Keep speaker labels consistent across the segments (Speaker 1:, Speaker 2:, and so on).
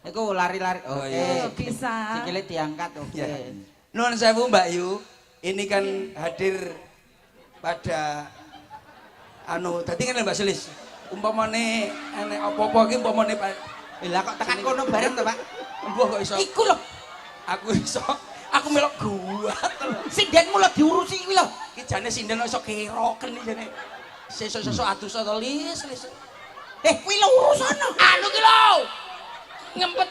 Speaker 1: Iku lari-lari.
Speaker 2: Oh iya.
Speaker 3: Bisa.
Speaker 1: Sikile diangkat. Oke.
Speaker 2: Nuwun sewu Mbak Yu. Ini kan hadir pada tadi kan Mbak Selis. Umpamane enek apa-apa iki umpamane
Speaker 1: Lah kok tekan kono bareng to, Pak?
Speaker 2: Mbah kok iso.
Speaker 1: Iku lho.
Speaker 2: Aku iso. Aku melok guat lho.
Speaker 1: Sindenmu lho diurusi kuwi lho.
Speaker 2: Iki jane sinden iso keroken iki jane. Sesuk-sesuk adus to lis.
Speaker 1: Kuwi lho urusana.
Speaker 2: Anu ki lho. Ngempet.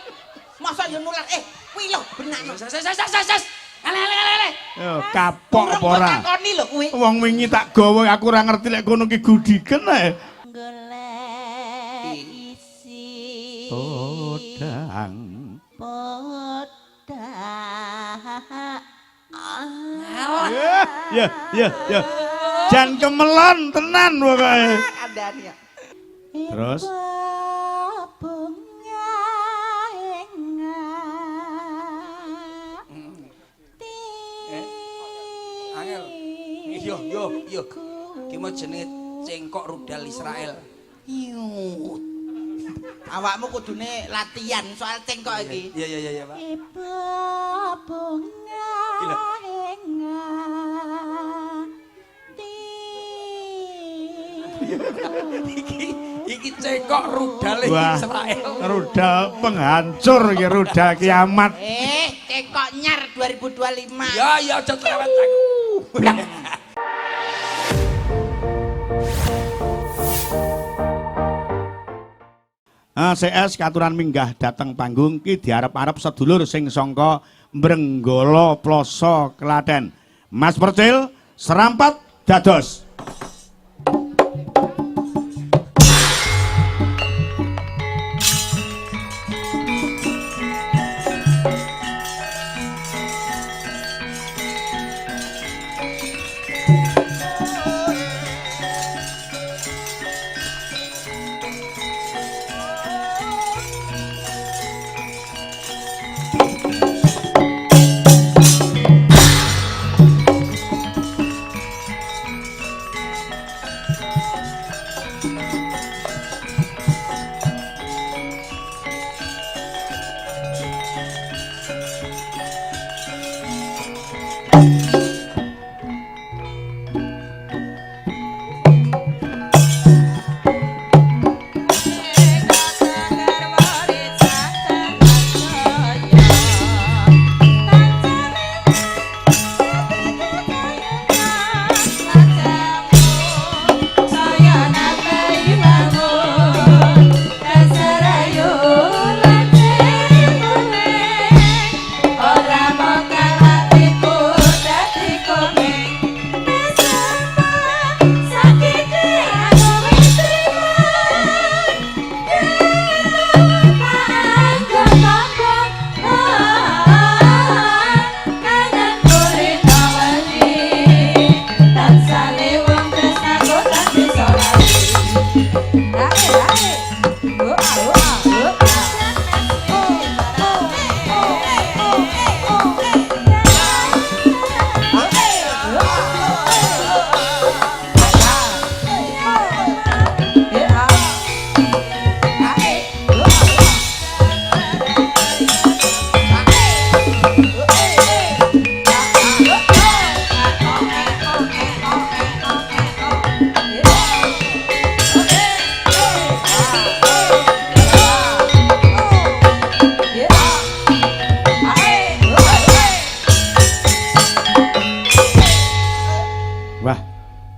Speaker 1: Masa yo nular kuwi lho benakno.
Speaker 2: Ses. Ale.
Speaker 4: Yo kapok apa ora?
Speaker 1: Takoni lho kuwi.
Speaker 4: Wong wingi tak gawa aku ora ngerti lek kono ki gudiken ae.
Speaker 3: Golek isi
Speaker 4: Podang. Ya. Jan kemelon tenan pokoke.
Speaker 1: Kandhani ya.
Speaker 4: Terus
Speaker 2: Angel. Yo. Ki mau jenenge cengkok rudal Israel.
Speaker 1: Yut. Awakmu kudune latihan soal cengkok iki.
Speaker 2: Iya, Pak. Iki cengkok rudal Israel.
Speaker 4: Rudal penghancur iki rudal kiamat.
Speaker 1: Cengkok nyar 2025.
Speaker 2: Ya aja cerewet aku.
Speaker 4: CS katuran minggah dateng panggung ki diarep-arep sedulur sing sangka Mrenggala Ploso Klaten. Mas Percil serampat dados.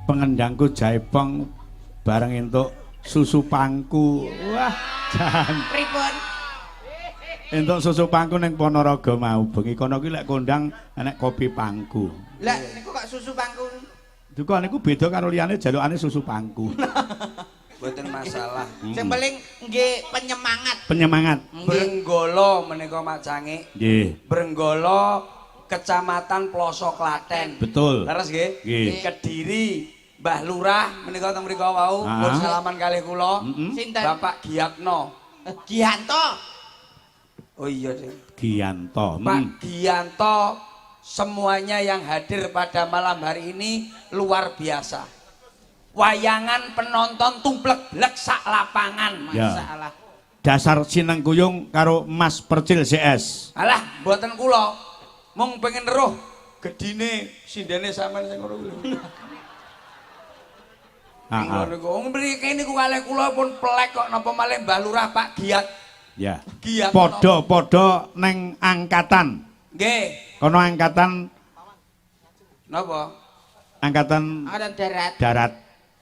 Speaker 4: Pengendangku jaipong bareng entuk susu pangku. Wah, jan.
Speaker 1: Pripun?
Speaker 4: Entuk susu pangku ning Ponorogo mau. Bengi kono ki lek kondang enek kopi pangku.
Speaker 1: Lah niku kok susu pangku?
Speaker 4: Duka niku beda karo liyane jalukane susu pangku.
Speaker 2: Mboten masalah.
Speaker 1: Sing paling nggih penyemangat.
Speaker 4: Penyemangat.
Speaker 2: Brenggala menika macange.
Speaker 4: Nggih.
Speaker 2: Brenggala Kecamatan Ploso Klaten.
Speaker 4: Betul.
Speaker 2: Leres nggih?
Speaker 4: Nggih.
Speaker 2: Kediri Mbah Lurah menika teng mriku wau pun salaman kalih kula.
Speaker 1: Sinten?
Speaker 2: Bapak Giatno.
Speaker 1: Gianto.
Speaker 2: Oh iya, Ding.
Speaker 4: Gianto.
Speaker 2: Pak Gianto, semuanya yang hadir pada malam hari ini luar biasa. Wayangan penonton tumplek-blek sak lapangan, masalah.
Speaker 4: dasar sinengkuyung karo Mas Percil CS.
Speaker 2: Alah, mboten kula. Mung pengen roh gedine sindene sampean sing ngono kuwi. Ngono kok mriki niku kalih kula pun pelek kok napa malih Mbah Lurah Pak Giat.
Speaker 4: Ya.
Speaker 2: Giat.
Speaker 4: Padha-padha neng angkatan.
Speaker 2: Nggih.
Speaker 4: Kono angkatan
Speaker 2: Napa?
Speaker 4: Angkatan
Speaker 1: Angkatan darat.
Speaker 4: darat.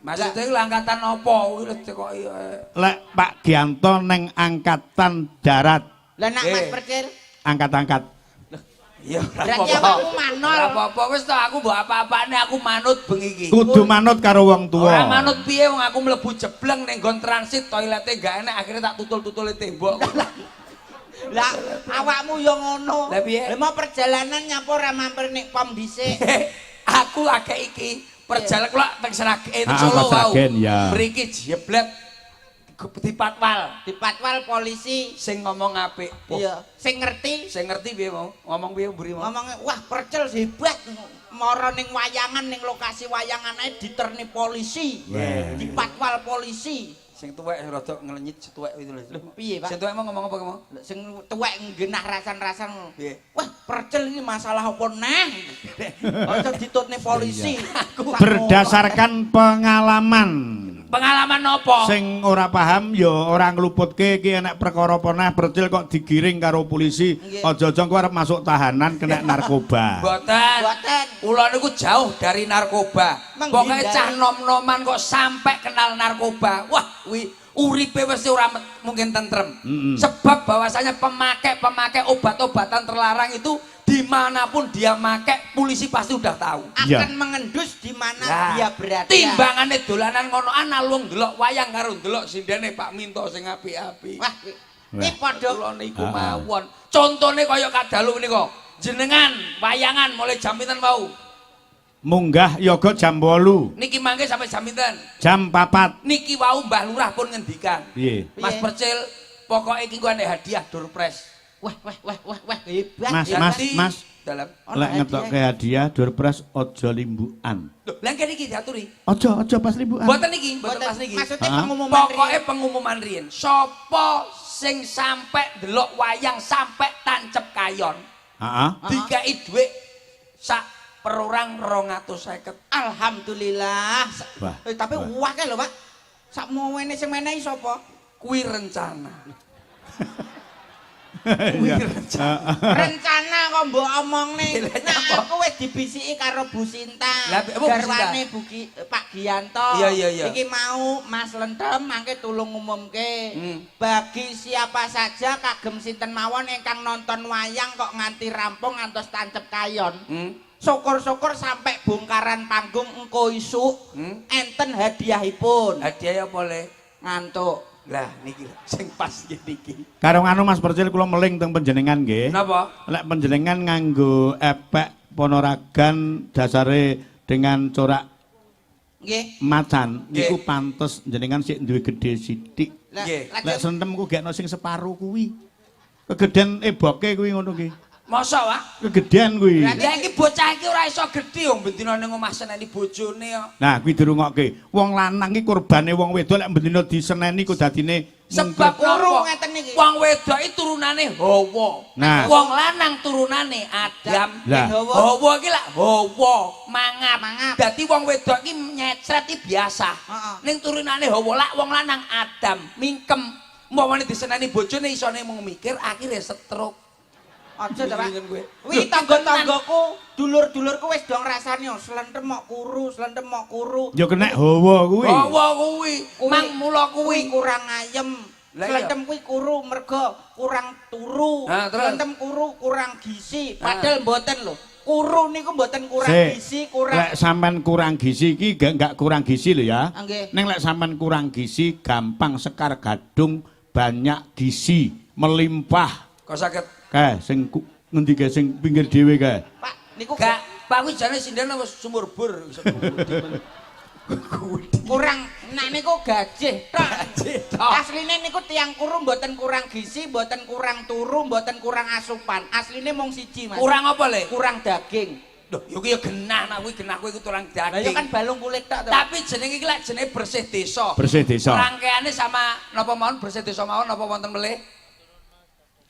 Speaker 2: Maksudnya itu angkatan apa?
Speaker 4: Lek Pak Gianto neng angkatan darat.
Speaker 1: Lah nak Mas Percil.
Speaker 4: Angkat-angkat.
Speaker 2: Iya,
Speaker 1: Berarti awakmu manol.
Speaker 2: Ora apa-apa wis to aku mbok apa-apane aku manut bengi iki.
Speaker 4: Kudu manut karo wong
Speaker 2: Ora
Speaker 4: tuwa.
Speaker 2: manut piye wong aku mlebu jebleng ning nggon transit toilete gak enak akhirnya tak tutul-tutuli tembok.
Speaker 1: Lah awakmu yo ngono.
Speaker 2: Lah piye?
Speaker 1: Lah mau perjalanan nyapa ora mampir ning pom dhisik.
Speaker 2: Aku agak iki perjalanan kula teng Sragen
Speaker 4: Ah,
Speaker 2: Solo
Speaker 4: Mas
Speaker 2: wau.
Speaker 4: Sragen, ya.
Speaker 2: Mriki jeblet dipatwal
Speaker 1: Dipatwal polisi.
Speaker 2: sing ngomong apik.
Speaker 1: Iya, sing ngerti
Speaker 2: Sing ngerti piye mau? Ngomong piye mburi mau?
Speaker 1: ngomong wah Percil hebat. Mara ning wayangan ning lokasi wayangan ae diterni polisi.
Speaker 4: Wah.
Speaker 1: Dipatwal polisi.
Speaker 2: Sing tuwek rada nglenyit tuwek itu lho.
Speaker 1: Piye, Pak?
Speaker 2: Sing tuwek mau ngomong apa kamu?
Speaker 1: Sing tuwek nggenah rasan-rasan.
Speaker 2: Piye?
Speaker 1: Wah, Percil ini masalah apa neh? Aja ditutne polisi.
Speaker 4: Berdasarkan pengalaman.
Speaker 2: Pengalaman apa?
Speaker 4: Sing ora paham ya ora ngluputke iki enek perkara apa neh Percil kok digiring karo polisi.
Speaker 1: Nggih.
Speaker 4: Aja-aja kowe arep masuk tahanan kena narkoba.
Speaker 2: Mboten.
Speaker 1: Mboten.
Speaker 2: Kula niku jauh dari narkoba.
Speaker 1: Menghindari.
Speaker 2: Pokoke cah nom-noman kok sampai kenal narkoba. Wah, kuwi uripe wis ora mungkin tentrem. Sebab bahwasanya pemakai obat-obatan terlarang itu dimanapun dia make polisi pasti udah tahu.
Speaker 1: Akan
Speaker 4: Iya.
Speaker 1: mengendus di mana
Speaker 2: Nah,
Speaker 1: dia berada.
Speaker 2: timbangane dolanan ngono analung delok wayang karo delok sindene Pak Minto sing apik-apik.
Speaker 1: Wah, iki padha
Speaker 2: Kula niku mawon. Contone kaya kadalu menika. Jenengan wayangan mulai jam pinten wau?
Speaker 4: Munggah yoga jam 8,
Speaker 2: Niki mangke sampai jam pinten?
Speaker 4: jam 4.
Speaker 2: Niki wau Mbah Lurah pun ngendikan.
Speaker 4: Piye?
Speaker 2: Mas
Speaker 1: Piye?
Speaker 2: Percil, pokoknya iki ku ane hadiah Durpres.
Speaker 1: wah hebat.
Speaker 4: Mas,
Speaker 1: hebat.
Speaker 4: Mas.
Speaker 2: Dalam.
Speaker 1: Ono
Speaker 4: Lek ngetokke hadiah Durpres aja limbukan.
Speaker 2: Loh, lha kene iki diaturi.
Speaker 4: Aja pas limbukan.
Speaker 2: Mboten niki, mboten
Speaker 1: Mboten,
Speaker 2: pas niki.
Speaker 1: maksudnya
Speaker 4: Ah.
Speaker 1: pengumuman
Speaker 2: Pokoknya
Speaker 1: riyen.
Speaker 2: pengumuman riyen. Sapa sing sampai delok wayang sampai tancep kayon,
Speaker 4: Heeh.
Speaker 2: dikai dhuwit sak per orang 250.
Speaker 1: Alhamdulillah.
Speaker 4: Wah,
Speaker 1: Tapi
Speaker 4: wah.
Speaker 1: wah lho, Pak. Sak mowene sing menehi sapa?
Speaker 2: Kuwi rencana.
Speaker 4: Iya.
Speaker 1: Rencana kok mbok omongne.
Speaker 2: Lah,
Speaker 1: Nah,
Speaker 2: nyapa?
Speaker 1: aku wis dibisiki karo Bu Sinta.
Speaker 2: Lah, apa Bu
Speaker 1: garwane Pak Gianto.
Speaker 2: Iya.
Speaker 1: Iki mau Mas Lendem mangke tulung umumke. Bagi siapa saja kagem sinten mawon ingkang nonton wayang kok nganti rampung ngantos tancep kayon. Syukur-syukur sampai bongkaran panggung engko isuk enten hadiahipun.
Speaker 2: Hadiah apa le?
Speaker 1: Ngantuk.
Speaker 2: Lah niki sing pas niki.
Speaker 4: Karo anu Mas Percil kula meling teng panjenengan nggih.
Speaker 2: Napa?
Speaker 4: Lek panjenengan nganggo efek ponorogan dasare dengan corak
Speaker 1: Nggih.
Speaker 4: macan
Speaker 2: Nggih.
Speaker 4: niku pantes jenengan sik duwe gedhe sithik.
Speaker 1: Lah,
Speaker 2: Nggih.
Speaker 4: Lek sentem ku gekno sing separo kuwi. Kegedhen eboke kuwi ngono ki.
Speaker 2: Masa Pak?
Speaker 4: Kegedhen kuwi.
Speaker 1: Berarti-
Speaker 2: Lah iki bocah iki ora iso gedhi wong bendina ning omah seneni bojone kok.
Speaker 4: Nah, kuwi dirungokke. Wong lanang iki kurbane wong wedok lek bendina diseneni ku dadine
Speaker 2: Sebab
Speaker 1: Loro
Speaker 2: napa?
Speaker 1: ngeten iki.
Speaker 2: Wong wedok iki turunane Hawa.
Speaker 4: Nah.
Speaker 2: Wong lanang turunane Adam.
Speaker 4: Lah.
Speaker 2: Hawa iki lak Hawa mangap.
Speaker 1: Mangap.
Speaker 2: Dadi wong wedok iki nyecret iki biasa.
Speaker 1: Heeh.
Speaker 2: Ning turunane Hawa lak wong lanang Adam mingkem. Umpamane diseneni bojone isone mung mikir akhire stroke.
Speaker 1: Aja ta, Pak.
Speaker 2: Bingung gue.
Speaker 1: Wi tangga-tanggaku, dulur-dulurku wis dong rasane slentem mok kuru, slentem mok kuru.
Speaker 4: ya kena hawa kuwi.
Speaker 2: Hawa kuwi, mang mula
Speaker 1: Kuwi
Speaker 2: kuwi.
Speaker 1: kurang ayem.
Speaker 2: Lah iya.
Speaker 1: Slentem kuwi kuru mergo kurang turu.
Speaker 2: Nah, terus?
Speaker 1: Slentem kuru kurang gizi. Padahal mboten lho. Kuru niku mboten kurang
Speaker 4: Sik,
Speaker 1: gizi, kurang
Speaker 4: Lek sampean kurang gizi iki gak kurang gizi lho ya.
Speaker 1: Ah, nggih.
Speaker 4: Ning lek sampean kurang gizi gampang sekar gadung banyak gizi melimpah.
Speaker 2: Kok saged
Speaker 4: Kae sing ngendi kae sing pinggir dhewe kae.
Speaker 1: Pak niku
Speaker 2: gak Pak kuwi jane sindene wis sumur bur.
Speaker 1: kurang nek niku gajih tok.
Speaker 2: Gajih tok.
Speaker 1: Asline niku tiang kuru mboten kurang gizi, mboten kurang turu, mboten kurang asupan. Asline mung siji, Mas.
Speaker 2: Kurang apa le?
Speaker 1: Kurang daging.
Speaker 2: Loh, yo ki yo genah nak kuwi genah kuwi tulang
Speaker 1: Lah ya
Speaker 2: daging.
Speaker 1: kan balung kulit tok to.
Speaker 2: Tapi jenenge iki lek jenenge bersih desa.
Speaker 4: Bersih desa.
Speaker 2: Rangkaiane sama napa mawon bersih desa mawon napa wonten melih?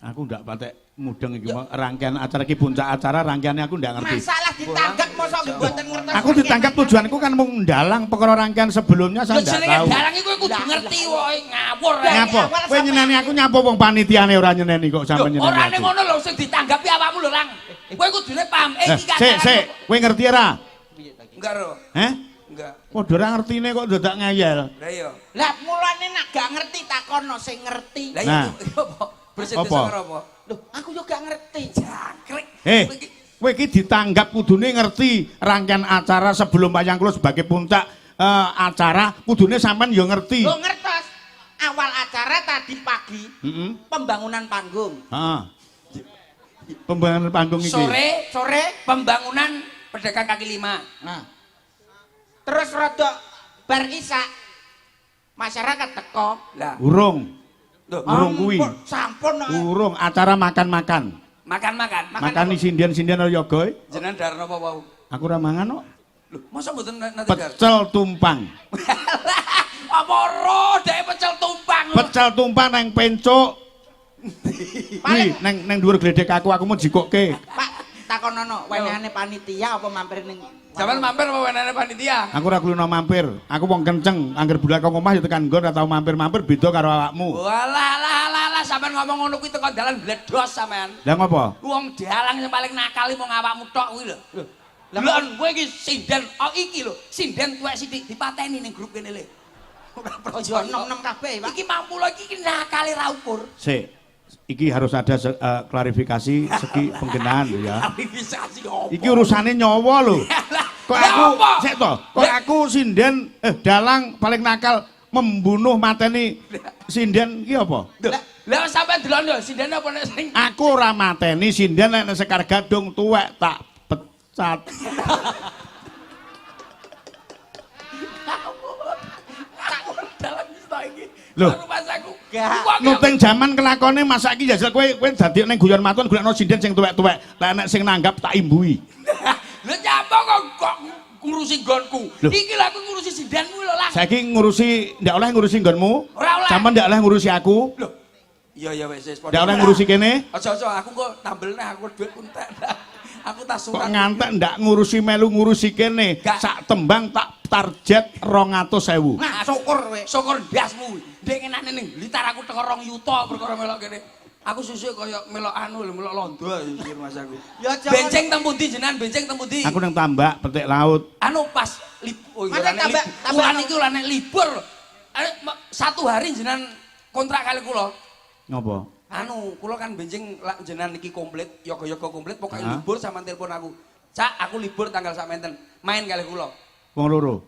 Speaker 4: Aku ndak patek mudeng iki mau rangkaian acara iki puncak acara rangkaiannya aku ndak ngerti.
Speaker 1: Masalah ditangkap mosok mboten ngertos.
Speaker 4: Aku ditangkap tujuanku kan mau ndalang perkara rangkaian sebelumnya saya
Speaker 2: Lho
Speaker 4: ndak
Speaker 2: jenenge
Speaker 4: tahu.
Speaker 2: dalang iku kudu ngerti wae ngawur.
Speaker 4: Nyapa? Kowe nyeneni aku nyapa wong panitiane ora nyeneni kok sampe nyeneni.
Speaker 2: Ora ning
Speaker 4: aku.
Speaker 2: ngono lho sing ditanggapi awakmu lho Lang. Kowe kudune paham iki kan.
Speaker 4: Sik, kowe ngerti ora?
Speaker 2: Enggak ro.
Speaker 4: Heh?
Speaker 2: Enggak.
Speaker 4: Padha ora ngertine kok dadak ngeyel.
Speaker 2: Lah iya.
Speaker 1: Lah mulane nak gak ngerti takono sing ngerti.
Speaker 2: Lah
Speaker 4: Nah.
Speaker 2: iya apa? Bersih
Speaker 4: Apa?
Speaker 2: desa karo apa?
Speaker 1: Loh, aku yo gak ngerti.
Speaker 2: Jangkrik.
Speaker 4: Kowe iki ditanggap kudune ngerti rangkaian acara sebelum wayang kulo sebagai puncak acara kudune sampean yo ngerti.
Speaker 1: Lo ngertos. Awal acara tadi pagi
Speaker 4: Heeh.
Speaker 1: pembangunan panggung.
Speaker 4: Heeh. Pembangunan panggung iki.
Speaker 1: Sore
Speaker 2: Pembangunan pedagang kaki lima.
Speaker 1: nah. Terus rodok bar isak masyarakat teko.
Speaker 2: Lah,
Speaker 4: Urung.
Speaker 2: Loh,
Speaker 4: Urung kuwi.
Speaker 1: Sampun no.
Speaker 4: Urung acara makan-makan.
Speaker 2: makan-makan.
Speaker 4: Makani sinden-sinden yoga.
Speaker 2: Jenengan darno apa wau?
Speaker 4: Aku ora mangan kok.
Speaker 2: Lho, masa mboten nanti dar?
Speaker 4: Pecel tumpang.
Speaker 2: Apa ro dhek pecel tumpang?
Speaker 4: Pecel tumpang nang pencuk.
Speaker 1: Paling
Speaker 4: Neng dhuwur gledek aku mau jikokke.
Speaker 1: Pak takonono wenehane panitia apa mampir ning
Speaker 2: Sampeyan mampir apa wenehane panitia?
Speaker 4: Aku ora kulino mampir. Aku wong kenceng, angger budak kok omah ya tekan nggon ora tau mampir-mampir beda karo awakmu.
Speaker 2: Walah lah sampean ngomong ngono kuwi teko dalan bledos sampean.
Speaker 4: Lah ngopo?
Speaker 2: Wong dalang sing paling nakal mung awakmu tok kuwi lho. Lah kowe iki sinden, oh iki lho, sinden tuwek sithik dipateni ning grup kene lho. Ora
Speaker 1: Oh
Speaker 2: percaya
Speaker 1: yo nom-nom kabeh, Pak.
Speaker 2: Iki mampu lho iki nakale ra ukur.
Speaker 4: Sik. Iki harus ada klarifikasi segi penggenaan lho ya.
Speaker 2: Klarifikasi opo?
Speaker 4: Iki urusane nyawa lho. Kok aku sik to, kok aku sinden dalang paling nakal membunuh mateni sinden iki apa?
Speaker 2: Lah sampean delon yo sinden apa nek sing
Speaker 4: Aku ora mateni sinden nek Sekar Gadung tuwek tak pecat.
Speaker 2: dalan iki iki.
Speaker 4: Loh.
Speaker 2: Aku pas aku.
Speaker 4: Nuteng jaman kelakone masa iki jajal kowe dadi ning guyon maton golekno sinden sing tuwek-tuwek. Lah nek sing nanggap tak imbui.
Speaker 2: Lho nyapa kok ngurusi nggonku. Iki lho aku ngurusi sindenmu lho Lang.
Speaker 4: Saiki ngurusi ndak oleh ngurusi nggonmu.
Speaker 2: Ora oleh.
Speaker 4: Sampeyan ndak oleh ngurusi aku.
Speaker 2: Lho. Iya wis padha.
Speaker 4: Ndak oleh ngurusi kene.
Speaker 2: Aja aku kok tambelne aku duit entek. Aku tak
Speaker 4: Kok
Speaker 2: surat.
Speaker 4: ngantek ndak ngurusi melu ngurusi kene.
Speaker 2: Gak.
Speaker 4: Sak tembang tak target 200.000.
Speaker 1: Nah, syukur kowe.
Speaker 2: Syukur ndasmu. Ndek enane ning Blitar aku teko 2 yuta perkara melok kene. Aku sesuk kaya melok anu lho, melok londo iki Mas aku.
Speaker 1: Ya jangan.
Speaker 2: Benceng teng pundi jenengan? Benceng teng pundi?
Speaker 4: Aku nang tambak petik laut.
Speaker 2: Anu pas oh
Speaker 1: Mana
Speaker 2: iya
Speaker 1: tambak-
Speaker 2: nek
Speaker 1: tambak
Speaker 2: iki lho nek libur. Satu hari jenengan kontrak kali kula.
Speaker 4: Ngopo?
Speaker 2: Anu, kula kan benjing jenengan iki komplit, yoga-yoga komplit, pokoknya
Speaker 4: Hah?
Speaker 2: libur sama telepon aku. Cak, aku libur tanggal sakmenten. Main kali kula.
Speaker 4: Wong loro.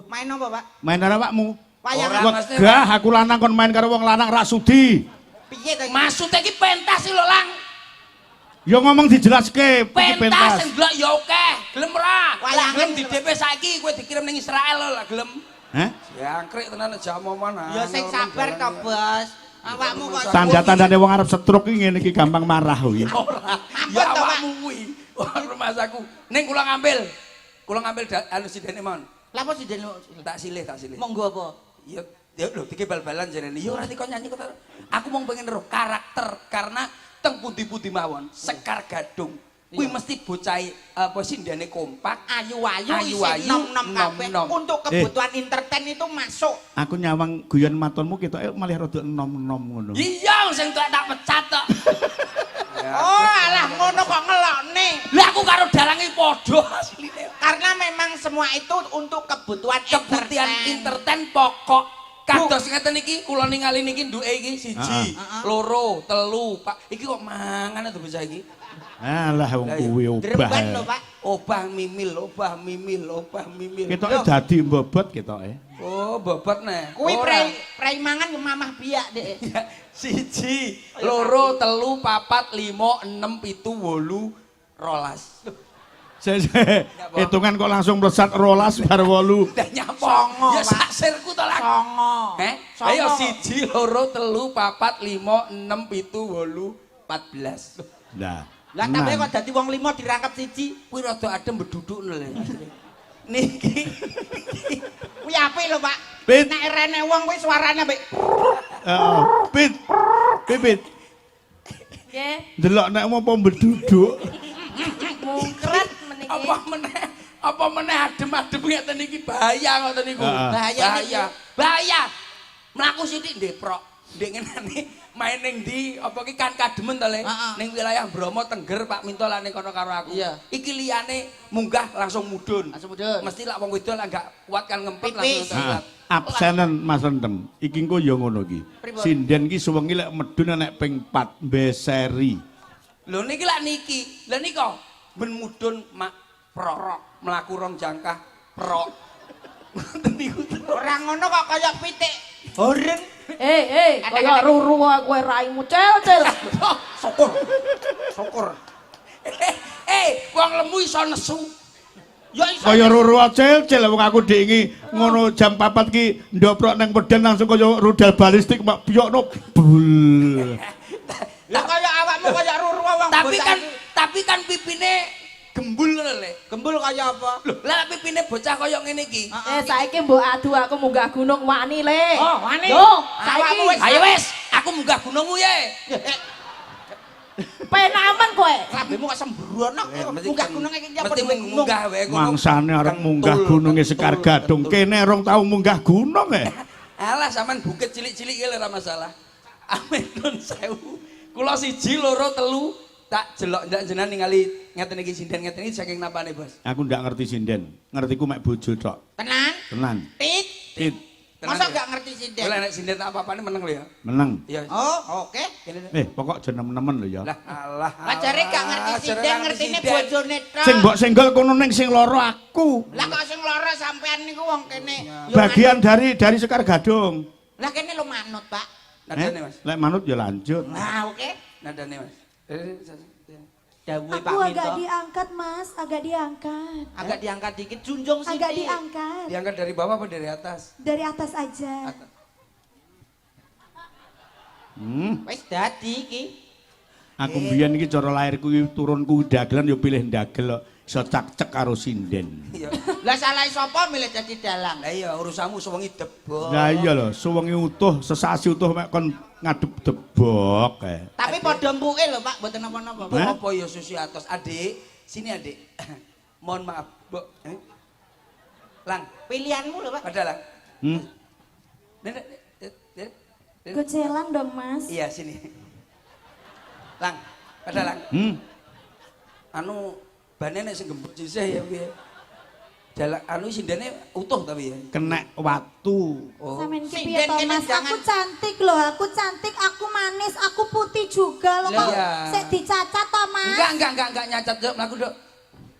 Speaker 1: Main apa, Pak?
Speaker 4: Main karo awakmu.
Speaker 1: Wayang
Speaker 2: Ora,
Speaker 1: apa?
Speaker 2: Mas.
Speaker 4: Wegah aku lanang kon main karo wong lanang ra sudi.
Speaker 1: Piye to?
Speaker 2: Maksudnya iki pentas sih lho, Lang.
Speaker 4: Ya ngomong dijelaske iki
Speaker 2: Pentas
Speaker 4: pentas.
Speaker 2: sing delok ya akeh. Gelem ora?
Speaker 1: Wayangan
Speaker 2: Gelem di DP saiki kowe dikirim ning Israel lho, lah gelem.
Speaker 4: Heh?
Speaker 2: Jangkrik tenan jamoman.
Speaker 1: Ya sing sabar to, Bos. Awakmu kok
Speaker 4: Tanda-tandane wong arep stroke iki ngene iki gampang marah kuwi.
Speaker 2: Ora.
Speaker 1: Ampun
Speaker 2: Ya
Speaker 1: to, Pak.
Speaker 2: awakmu kuwi. Rumah aku. Ning kula ngambil. Kula ngambil anu sidene mon.
Speaker 1: Lah apa sih dene?
Speaker 2: Tak silih, tak silih.
Speaker 1: Monggo apa?
Speaker 2: Ya lho iki bal-balan jenenge. Ya ora dikon nyanyi kok. Aku mau pengen roh karakter karena teng pundi-pundi mawon Sekar Gadung. Kuwi mesti bocah apa sindene kompak.
Speaker 1: Ayu-ayu
Speaker 2: Ayu-ayu,
Speaker 1: isi nom-nom kabeh.
Speaker 2: nom-nom.
Speaker 1: Untuk kebutuhan entertain itu masuk.
Speaker 4: Aku nyawang guyon matonmu ketoke malah rada enom-enom ngono.
Speaker 2: Iya sing tak pecat tok.
Speaker 1: Oh, alah ngono kok ngelokne.
Speaker 2: Lah aku karo dalange padha asline.
Speaker 1: Karena memang semua itu untuk kebutuhan
Speaker 2: Kebutuhan entertain pokok. Kados ngeten iki kula ningali niki nduke iki 1, 2, 3, Pak. Iki kok mangan to bocah iki?
Speaker 4: Alah wong kuwi obah.
Speaker 1: Dremban lho, Pak.
Speaker 2: Obah mimil, obah mimil, obah mimil.
Speaker 4: Ketoke dadi mbobot ketoke.
Speaker 2: Oh, bobot nih.
Speaker 1: Kuwi prei mangan ke mamah biak, Dek.
Speaker 2: 1, 2, 3, 4, 5, 6, 7, 8, 12.
Speaker 4: Hitungan kok langsung melesat rolas bar 8.
Speaker 2: Dah nyapa.
Speaker 1: Songo,
Speaker 2: Ya
Speaker 1: Pak.
Speaker 2: sak sirku to lah.
Speaker 1: Songo. Songo.
Speaker 2: Ayo 1, 2, 3, 4, 5, 6, 7, 8, 14.
Speaker 4: Nah,
Speaker 1: Lah tambah kok dadi wong 5 dirangkep siji.
Speaker 2: Kuwi rada adem beduduk lho. Niki.
Speaker 1: Kuwi apik lho, Pak.
Speaker 4: Pit.
Speaker 1: Nek rene wong kuwi suarane apik.
Speaker 4: Heeh. Pit. Pipit.
Speaker 3: Nggih,
Speaker 4: Delok nek apa beduduk.
Speaker 3: mungkret meniki.
Speaker 2: Apa meneh adem-adem ngeten iki bahaya ngoten niku.
Speaker 1: Bahaya.
Speaker 2: Bahaya. Mlaku sithik ndeprok. Ndek ngenane main ning ndi apa ki kan kademen to Le? Ning wilayah Bromo Tengger Pak Minto lan ning kono karo aku.
Speaker 1: Iya.
Speaker 2: Iki liyane munggah langsung mudhun.
Speaker 1: Langsung mudhun.
Speaker 2: Mesti lak wong wedok lak gak kuat kan ngempet
Speaker 1: Pipis.
Speaker 2: langsung
Speaker 4: Heeh.
Speaker 2: telat.
Speaker 4: Absenen Mas Rendem. Iki engko ya ngono iki.
Speaker 1: Pripun?
Speaker 4: Sinden ki suwengi lek medun nek ping 4 mbeseri.
Speaker 2: Lho niki lak niki. Lah nika ben mudhun mak prok mlaku rong jangkah prok. Ngoten niku.
Speaker 1: Ora ngono kok kaya pitik horeng.
Speaker 3: Kaya ruru kowe raimu cel-cel.
Speaker 1: Syukur.
Speaker 2: Wong lemu iso nesu.
Speaker 1: Ya iso.
Speaker 4: Kaya ruru cel-cel wong aku diingi ngono jam 4 ki ndoprok nang peden langsung kaya rudal balistik mak piyokno bul.
Speaker 1: Lah kaya awakmu kaya ruru wong.
Speaker 2: Tapi kan pipine gembul ngono Le.
Speaker 1: gembul kaya apa?
Speaker 2: Lho, lah pipine bocah kaya ngene iki.
Speaker 3: Saiki mbok adu aku munggah gunung wani Le.
Speaker 1: Oh, wani.
Speaker 3: Yo,
Speaker 1: Awakmu
Speaker 3: saiki
Speaker 1: wis-
Speaker 2: Ayo wis, aku munggah gunungmu ye.
Speaker 3: penamen kowe.
Speaker 1: Rambemu kok sembrono. Munggah gunung iki apa
Speaker 2: Mesti
Speaker 1: duwe gunung?
Speaker 2: munggah wae kono.
Speaker 4: Mangsane arep munggah gununge Sekar Gadung kene rong tau munggah gunung
Speaker 2: Alah sampean bukit cilik-cilik iki lho ora masalah. Amin nun sewu. Kula 1 2 3 tak jelok ndak jenengan ningali ngeten iki sinden ngeten iki saking napane, Bos.
Speaker 4: Aku ndak ngerti sinden. Ngertiku mek bojo tok.
Speaker 1: Tenan?
Speaker 4: Tenan.
Speaker 1: Tit.
Speaker 4: Tit.
Speaker 1: Masa gak ngerti sinden?
Speaker 2: Boleh nek sinden apa-apane meneng lho ya.
Speaker 4: Meneng.
Speaker 2: Iya.
Speaker 1: Oh, oke.
Speaker 4: Pokok aja nemen-nemen lho ya.
Speaker 2: Lah alah.
Speaker 1: Pacare gak ngerti sinden, ngertine bojone tok.
Speaker 4: Sing mbok senggol kono ning sing loro aku.
Speaker 1: Lah kok sing lara sampean niku wong kene. Yo
Speaker 4: Bagian dari Sekar Gadung.
Speaker 1: Lah kene lo manut, Pak.
Speaker 2: Nadane, Mas.
Speaker 4: Lek manut ya lanjut.
Speaker 1: Nah, oke.
Speaker 2: Nadane, Mas.
Speaker 1: Dawuhe
Speaker 3: Aku
Speaker 1: Pak
Speaker 3: agak
Speaker 1: Minto.
Speaker 3: diangkat, Mas. Agak diangkat.
Speaker 1: Agak diangkat dikit, junjung sithik.
Speaker 3: Agak diangkat.
Speaker 2: Diangkat dari bawah apa dari atas?
Speaker 3: Dari atas aja.
Speaker 1: Wis dadi iki.
Speaker 4: Aku mbiyen iki cara lairku iki turunku dagelan ya pilih dagel kok iso cak-cek karo sinden.
Speaker 2: Iya.
Speaker 1: Lah salah sapa milih dadi dalang?
Speaker 2: Lah iya urusanmu sewengi debok.
Speaker 4: Lah iya lho, suwengi utuh, sesasi utuh mek kon ngadep debok
Speaker 1: Tapi padha mpuke lho, Pak, mboten napa-napa.
Speaker 2: Bu,
Speaker 1: Pak.
Speaker 2: apa ya susi atos adik? Sini adik. Mohon maaf, Bu. Lang,
Speaker 1: Pilihanmu lho, Pak.
Speaker 2: pada Lang. Nenek,
Speaker 3: Gocelan dong, Mas.
Speaker 2: iya sini. Lang, pada Lang. Anu bane nek sing gembut sisih ya piye? Dalang anu sindene utuh tapi ya.
Speaker 4: Kenek watu.
Speaker 2: Oh.
Speaker 3: Sampeyan ki
Speaker 1: Sinden
Speaker 3: piye to,
Speaker 1: kene
Speaker 3: Mas?
Speaker 1: jangan-
Speaker 3: Aku cantik loh, aku cantik, aku manis, aku putih juga loh. Kok
Speaker 2: Iya.
Speaker 3: sik dicacat to, Mas?
Speaker 2: Enggak nyacat Dok, mlaku Dok.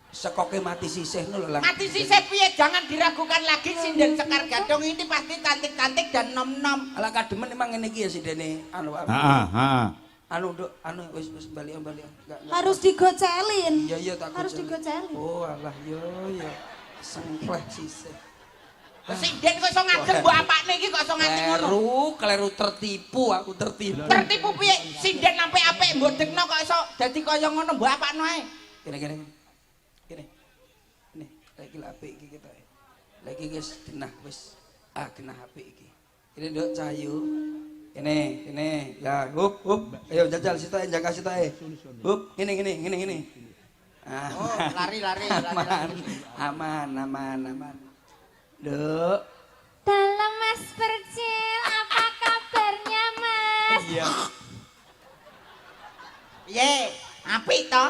Speaker 2: Sekoke mati sisih lho Lang.
Speaker 1: Mati sisih piye? Jangan diragukan lagi sinden Sekar Gadung ini pasti cantik-cantik dan nom-nom.
Speaker 2: Ala kademen emang ngene iki ya sindene anu apa?
Speaker 4: Heeh.
Speaker 2: Anu Dok, anu wis balik. Enggak.
Speaker 3: Harus digocelin.
Speaker 2: Iya tak
Speaker 3: Harus
Speaker 2: kucel.
Speaker 3: digocelin.
Speaker 2: Oh alah yo. Sengkleh sisih.
Speaker 1: Sinden kok iso ngadeg mbok apakne iki kok iso nganti ngono.
Speaker 2: Keliru tertipu, aku tertipu.
Speaker 1: Tertipu piye? Sinden sampe apik mbok dekno kok iso dadi kaya ngono mbok apakno ae.
Speaker 2: Kene. Lagi apik iki kita. Lagi guys, genah wis. Genah apik iki. Ini Dok Cahyu. Ini. Ya, hup. Ayo jajal sitae, jaga sitae. Hup, ngene.
Speaker 1: Oh, lari.
Speaker 2: Aman. Dok.
Speaker 3: Dalam Mas Percil, apa kabarnya, Mas?
Speaker 2: Iya.
Speaker 1: Piye? Apik to?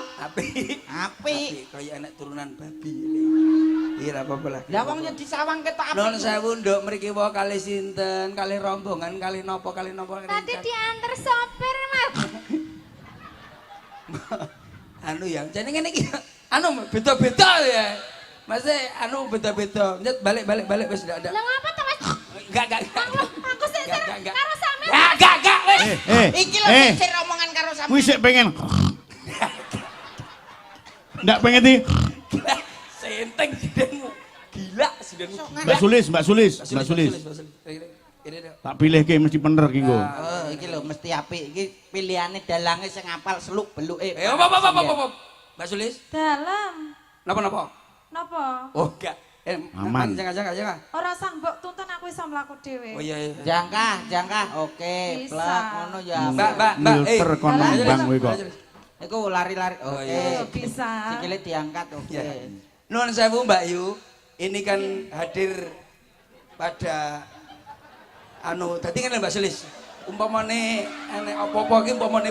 Speaker 2: Apik. Kayak anak turunan babi. Iya, apa-apa lah.
Speaker 1: Lah wong yo disawang ketok apik.
Speaker 2: Nun sewu Nduk mriki wae kalih sinten, kalih rombongan, kalih napa.
Speaker 3: Tadi diantar sopir, Mas.
Speaker 2: Anu ya, jane ngene iki. Anu beda-beda ya. Mas anu beda-beda. Njet balik wis ndak ada.
Speaker 3: Lah ngapa to, Mas?
Speaker 2: Enggak.
Speaker 3: Aku sisir
Speaker 2: Enggak.
Speaker 3: karo sampean.
Speaker 2: Enggak wis.
Speaker 1: Iki lho sisir omongan karo sampean.
Speaker 4: Kuwi sik pengen. Ndak pengen di
Speaker 2: Senteng sidenmu. Gila sidenmu.
Speaker 4: Mbak Sulis.
Speaker 2: Kene. Ini deh.
Speaker 4: Tak pilih ki mesti bener ki nggo.
Speaker 1: Oh, iki lho mesti apik. Iki pilihane dalange sing apal seluk beluke.
Speaker 2: Apa. Mbak Sulis.
Speaker 3: Dalam.
Speaker 2: Napa?
Speaker 3: Napa?
Speaker 2: Oh, enggak.
Speaker 4: Aman.
Speaker 2: Jangan.
Speaker 3: Ora sang mbok tuntun aku iso mlaku dhewe.
Speaker 2: Oh iya.
Speaker 1: Jangkah. Oke,
Speaker 3: Bisa.
Speaker 1: plak ngono ya.
Speaker 2: Mbak.
Speaker 4: Milter kon nambang kowe kok.
Speaker 1: Iku lari-lari.
Speaker 2: Oh,
Speaker 1: Oke.
Speaker 2: iya.
Speaker 3: Bisa.
Speaker 1: Sikile diangkat. Oke.
Speaker 2: Ya. Nuwun sewu Mbak Yu. Ini kan hadir pada tadi kan Mbak Sulis. Umpamane enek apa-apa iki umpamane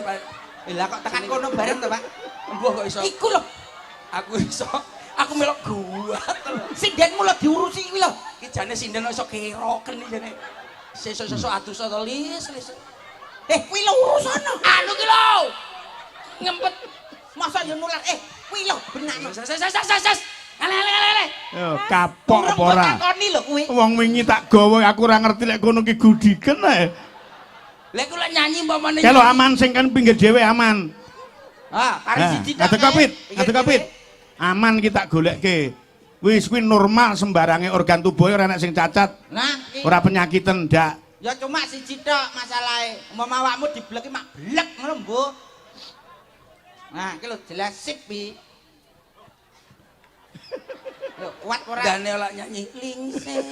Speaker 1: Lah kok tekan kono bareng to, Pak?
Speaker 2: embuh kok iso.
Speaker 1: Iku lho.
Speaker 2: Aku iso. Aku melok gua.
Speaker 1: Sindenmu lho diurusi kuwi lho.
Speaker 2: Iki jane sinden iso keroken iki jane. Sesuk atus to lis.
Speaker 1: Kuwi lho urusana.
Speaker 2: Anu ki lho. Ngempet.
Speaker 1: Masa yo nular kuwi lho benakno.
Speaker 2: Ses. Ale.
Speaker 4: Yo kapok apa ora?
Speaker 1: Takoni lho kuwi.
Speaker 4: Wong wingi tak gawa aku ora ngerti lek kono ki gudiken ae.
Speaker 2: Lek kula nyanyi umpamane.
Speaker 4: Kalau aman sing kan pinggir dhewe aman.
Speaker 1: Kari siji tok.
Speaker 4: Ngadeg kopit. Aman kita goleke. Wis kuwi normal sembarange organ tubuh ora enek sing cacat.
Speaker 1: Nah,
Speaker 4: Ora penyakiten ndak.
Speaker 1: ya cuma siji tok masalahe. Umpama awakmu dibleki mak blek ngono, Bu. Nah, iki lho jelas sip pi. Lho, kuat ora?
Speaker 2: Dane ora nyanyi lingser.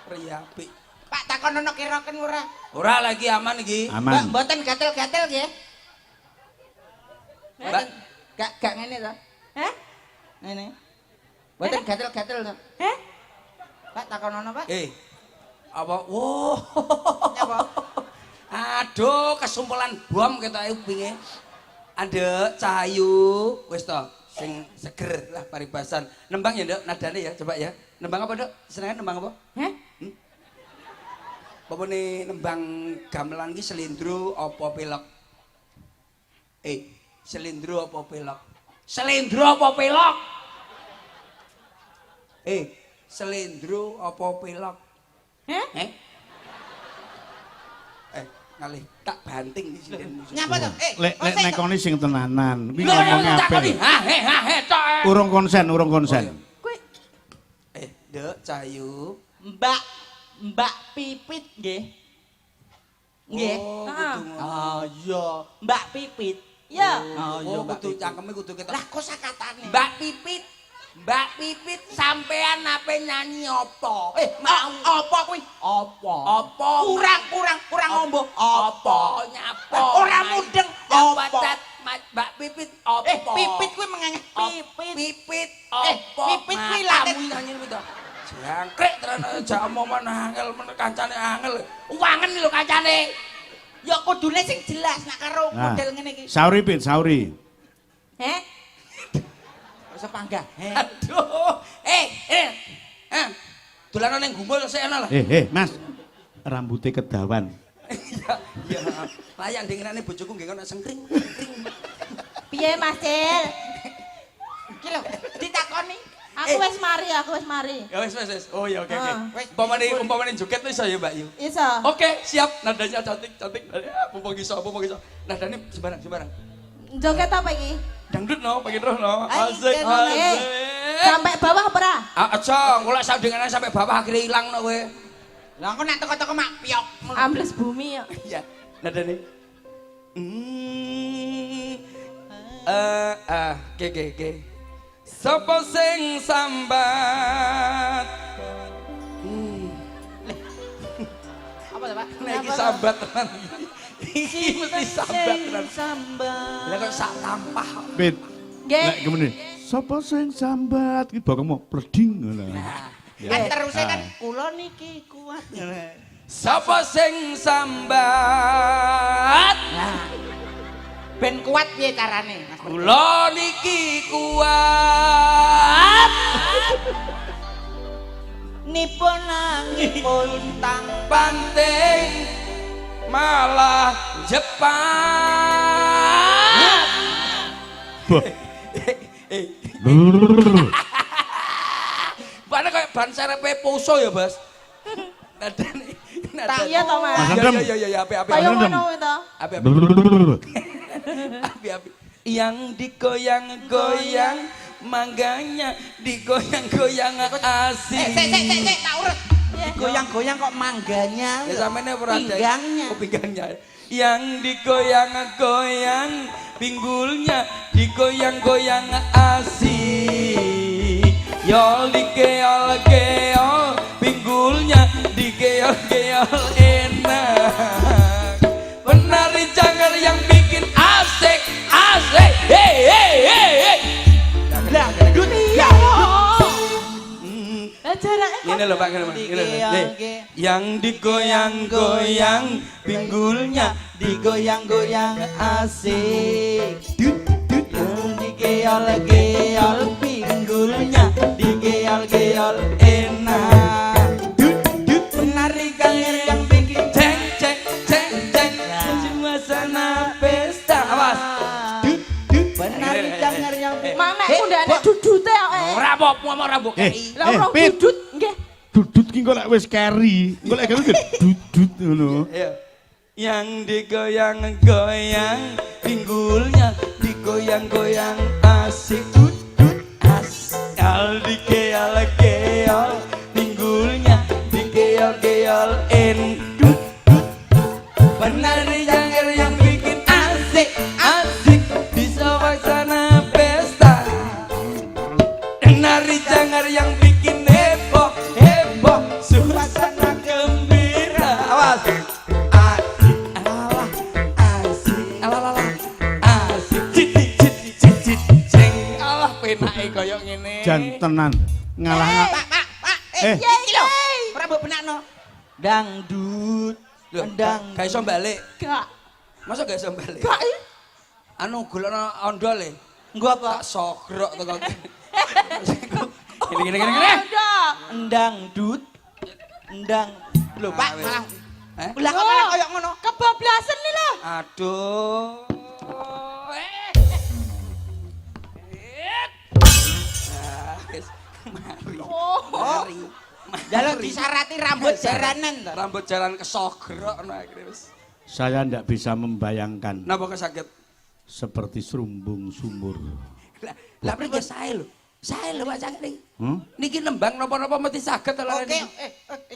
Speaker 2: Riapi.
Speaker 1: Pak takon ono keroken ora?
Speaker 2: Ora lagi aman iki.
Speaker 4: Aman.
Speaker 1: Mboten gatel-gatel nggih.
Speaker 2: Mbak.
Speaker 1: Gak ngene to. Ngene. Mboten gatel-gatel to. Pak takon ono, Pak?
Speaker 2: Apa? Wow.
Speaker 1: Apa?
Speaker 2: Aduh, kesumpulan bom ketoke upinge. Ada cahayu, wis to, sing seger lah paribasan. Nembang ya, Nduk, nadane ya, coba ya. Nembang apa, Nduk? Senengan nembang apa? Apa nih nembang gamelan ki selindro apa pelok? Selindro apa pelok? Selindro apa pelok? Selindro apa pelok? Ngalih tak banting di sini.
Speaker 1: Nyapa to?
Speaker 4: Lek nekoni sing tenanan. Kuwi
Speaker 2: Lho,
Speaker 4: ngomongnya
Speaker 2: takoni.
Speaker 4: apik.
Speaker 2: Tok.
Speaker 4: Urung konsen.
Speaker 3: Kuwi
Speaker 2: Nduk, Cahayu.
Speaker 1: Mbak Pipit nggih. Nggih.
Speaker 2: Oh, kudu ngono.
Speaker 1: Iya, Mbak Pipit.
Speaker 3: ya.
Speaker 2: Oh, kudu cangkeme kudu ketok.
Speaker 1: Lah kok sakatane?
Speaker 2: Mbak Pipit sampean ape nyanyi apa?
Speaker 1: Apa kuwi? Apa? Kurang ngombo.
Speaker 2: Apa? Nyapa?
Speaker 1: Ora mudeng. Apa?
Speaker 2: Mbak Pipit apa?
Speaker 1: Pipit kuwi mengenge pipit.
Speaker 2: Pipit apa?
Speaker 1: Pipit kuwi laten
Speaker 2: nyanyi itu. Jangkrik terus aja omongan angel men kancane angel. Wangen lho kancane.
Speaker 1: Ya kudune sing jelas nak karo model ngene iki.
Speaker 4: Sauri pit, sauri.
Speaker 1: Wis panggah.
Speaker 2: Aduh. Dolanan ning gumbul sik ana lah.
Speaker 4: Mas. Rambutnya kedawan.
Speaker 2: Ya, layak dengenane bojoku nggih kok sengkring.
Speaker 3: Piye Mas Cil?
Speaker 1: Iki lho, ditakoni.
Speaker 3: Aku wis mari.
Speaker 2: Ya wis. Oh ya oke.
Speaker 1: Wis.
Speaker 2: Umpamane joget iso ya Mbak Yu.
Speaker 3: Iso.
Speaker 2: Oke, siap. Nadanya cantik. Mumpung iso. Nadane sembarang.
Speaker 3: Joget apa iki?
Speaker 2: Dangdut no, pengen roh no.
Speaker 1: Ayo,
Speaker 2: Asik.
Speaker 3: Sampai bawah apa ora?
Speaker 2: Aja, golek sandinganane sampai bawah akhirnya ilang no kowe.
Speaker 1: Lah kok nak teko-teko mak piok.
Speaker 3: Ambles bumi ya.
Speaker 2: Iya, nadane. Oke. Sapa sing sambat?
Speaker 1: Apa to, Pak?
Speaker 2: Nek iki sambat tenan. Iki mesti sambat tenan.
Speaker 1: Sambat.
Speaker 2: Lah kok sak tampah.
Speaker 4: Pit.
Speaker 3: Nggih.
Speaker 4: Lek kemene. Sapa sing sambat ki bakal mau pleding ngono.
Speaker 1: Kan terusé kan kula niki kuat.
Speaker 2: Sapa sing sambat?
Speaker 1: Ben kuat piye carane?
Speaker 2: Kula niki kuat.
Speaker 1: Nipun nangipun tang
Speaker 2: Banting malah Jepang. Mana kayak ban serepe poso ya, Bas? Nadane.
Speaker 3: Iya to, Mas.
Speaker 4: Mas Adem.
Speaker 2: Ya, api.
Speaker 3: Kaya ngono to.
Speaker 2: Api. Yang digoyang-goyang, mangganya digoyang-goyang asik.
Speaker 1: Sik, tak urut. Digoyang-goyang kok mangganya.
Speaker 2: Ya sampeyan ora ada.
Speaker 1: Pinggangnya.
Speaker 2: Oh, pinggangnya. Yang digoyang-goyang pinggulnya, digoyang-goyang asik. Yol dikeol-keol pinggulnya, dikeol-keol enak. Penari jangkar yang bikin asik, asik. Hey hey hey hey.
Speaker 1: Lah, dut ya.
Speaker 2: Ini loh Pak, ini loh. Yang digoyang-goyang pinggulnya, digoyang-goyang asik. Yang digeol-geol pinggulnya, digeol-geol enak. Penari ganger yang bikin ceng ceng ceng ceng. Suasana pesta. Awas.
Speaker 1: Penari ganger yang bikin.
Speaker 3: Mana aku ndak ada dudute kok.
Speaker 2: Ora apa-apa mau ora mbok
Speaker 3: Lah
Speaker 2: kei.
Speaker 3: ora
Speaker 4: Pit.
Speaker 3: dudut nggih.
Speaker 4: Dudut ki kok lek wis keri. Engko lek keri dudut ngono.
Speaker 2: Ayo. Yang digoyang-goyang pinggulnya, digoyang-goyang asik. Asal dikeol-keol pinggulnya, dikeol-keol endut. Penari jangkar yang bikin asik, asik di suasana pesta. Penari jangkar yang bikin heboh, heboh suasana gembira. Awas. Penake koyo ngene.
Speaker 4: Jan tenan ngalah.
Speaker 1: Pak.
Speaker 4: Eh.
Speaker 1: Iki lho. Ora mbok benakno. Dangdut.
Speaker 2: Lho, gak iso balik.
Speaker 3: Gak.
Speaker 2: Masa gak iso balik?
Speaker 3: Gak.
Speaker 2: Anu golekno ondol e.
Speaker 1: Nggo apa?
Speaker 2: Tak sogrok teko. Gini.
Speaker 1: Dangdut. Endang. Lho, Pak,
Speaker 2: wis.
Speaker 1: malah.
Speaker 2: Eh?
Speaker 1: Lah kok malah koyo ngono?
Speaker 3: Kebablasan nih lho.
Speaker 2: Aduh. Wis mari. Mari.
Speaker 1: Jaluk disarati rambut jaranen to.
Speaker 2: Rambut jalan kesogrok no akhirnya wis.
Speaker 4: Saya ndak bisa membayangkan
Speaker 2: Napa kok sakit?
Speaker 4: seperti serumbung sumur.
Speaker 2: Lah pripun sae lho. Sae lho Pak Cak niki.
Speaker 4: Hmm?
Speaker 2: Niki nembang napa-napa mesti saged to lho.
Speaker 1: Oke,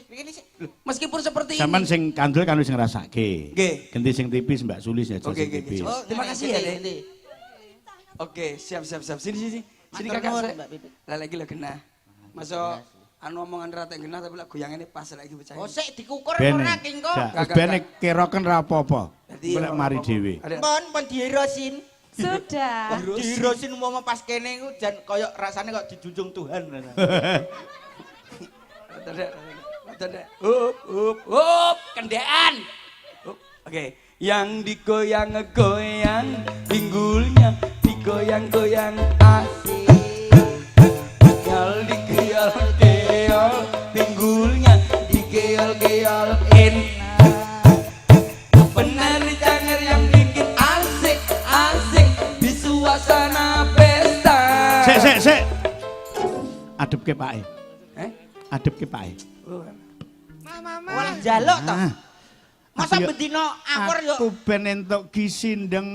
Speaker 1: begini sih.
Speaker 2: Meskipun seperti
Speaker 4: Sampeyan
Speaker 2: ini.
Speaker 4: sing kandel kan wis ngrasake.
Speaker 2: Nggih.
Speaker 4: Ganti sing tipis Mbak Sulis ya
Speaker 2: Oke,
Speaker 4: sing
Speaker 2: oke,
Speaker 4: tipis.
Speaker 2: oke. Terima kasih ya, Dek.
Speaker 1: Nanti.
Speaker 2: Oke, siap. Sini. Sini
Speaker 1: Matur
Speaker 2: kakak
Speaker 1: nuwun,
Speaker 2: saya.
Speaker 1: Mbak Pipit.
Speaker 2: Lah lagi lo genah. Masuk anu omongan rata genah tapi lah goyangane pas lagi percaya.
Speaker 1: Oh, sik dikukur
Speaker 4: Ben.
Speaker 1: ora ki engko.
Speaker 4: Wis bene keroken ra apa-apa.
Speaker 2: Dadi,
Speaker 4: Golek mari dhewe.
Speaker 1: Pon dihirosin.
Speaker 3: Sudah.
Speaker 1: Dihirosin umpama pas kene iku jan koyo rasane kok dijunjung Tuhan.
Speaker 2: Tanda. Up, kendean. Oke, yang digoyang-goyang pinggulnya, digoyang-goyang asik. Yang digeol-geol pinggulnya, digeol-geol enak. Penari jangkar yang bikin asik, asik di suasana pesta.
Speaker 4: Sik. Adepke Pak. Adepke Pak.
Speaker 1: Walah njaluk to.
Speaker 4: Ah.
Speaker 1: Masa
Speaker 4: Aku ya-
Speaker 1: bedino akur yo
Speaker 4: Aku ben entuk gisindeng.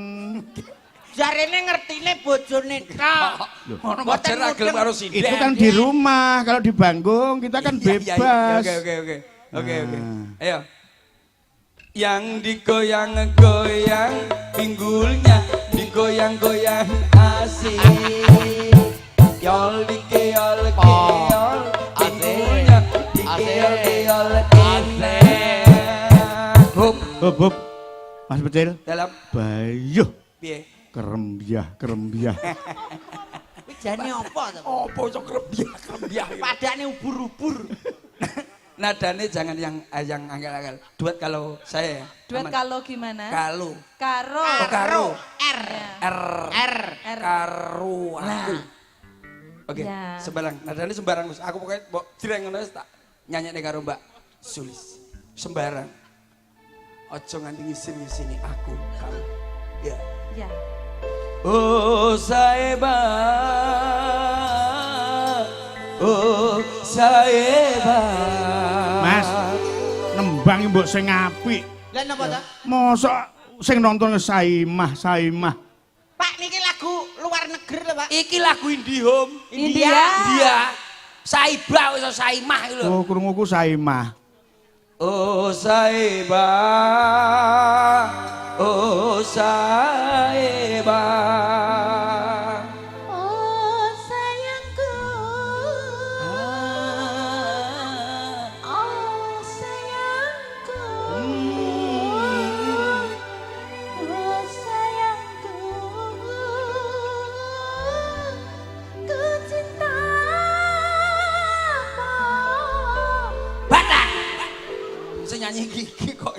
Speaker 1: jarene ngertine bojone tok.
Speaker 2: Ono
Speaker 1: Boten
Speaker 2: wajar agel
Speaker 1: mudeng.
Speaker 2: karo sinden.
Speaker 4: Itu kan di rumah, kalau di Banggung kita kan
Speaker 2: Iya,
Speaker 4: bebas.
Speaker 2: Oke. Ayo. Yang digoyang-goyang pinggulnya, digoyang-goyang asik. Yol dikeol pinggulnya, dikeol asik.
Speaker 4: Hop. Mas Becil,
Speaker 2: Dalam
Speaker 4: bayuh
Speaker 2: piye?
Speaker 4: kerembyah.
Speaker 1: Kuwi jane apa to?
Speaker 2: Apa iso krembyah.
Speaker 1: Padane ubur-ubur.
Speaker 2: Nadane jangan yang angel-angel. Duet kalau saya.
Speaker 3: Duet
Speaker 2: aman.
Speaker 3: kalau gimana?
Speaker 2: Kalo.
Speaker 3: Karo.
Speaker 2: Karo.
Speaker 1: R.
Speaker 2: R. Karo aku. Oke,
Speaker 3: Ya.
Speaker 2: sembarang. Nadane sembarang Gus. Aku pokoknya mbok direng ngono wis tak nyanyekne karo Mbak Sulis. Sembarang. Ojo nganti ngisin-ngisini aku kamu. Ya.
Speaker 3: Ya.
Speaker 2: Oh saeba. Oh saeba.
Speaker 4: Mas, nembang mbok sing apik.
Speaker 1: Lah napa to?
Speaker 4: Mosok sing nonton Saimah.
Speaker 1: Pak niki lagu luar negeri lho, Pak.
Speaker 2: Iki lagu Indihome.
Speaker 3: India.
Speaker 2: India. Saibah iso Saimah iki lho.
Speaker 4: Oh, krunguku Saimah.
Speaker 2: Oh Saibah, oh Saibah.
Speaker 3: Oh sayangku, oh sayangku, oh sayangku, ku cintamu.
Speaker 2: Batak. Sing nyanyi iki kok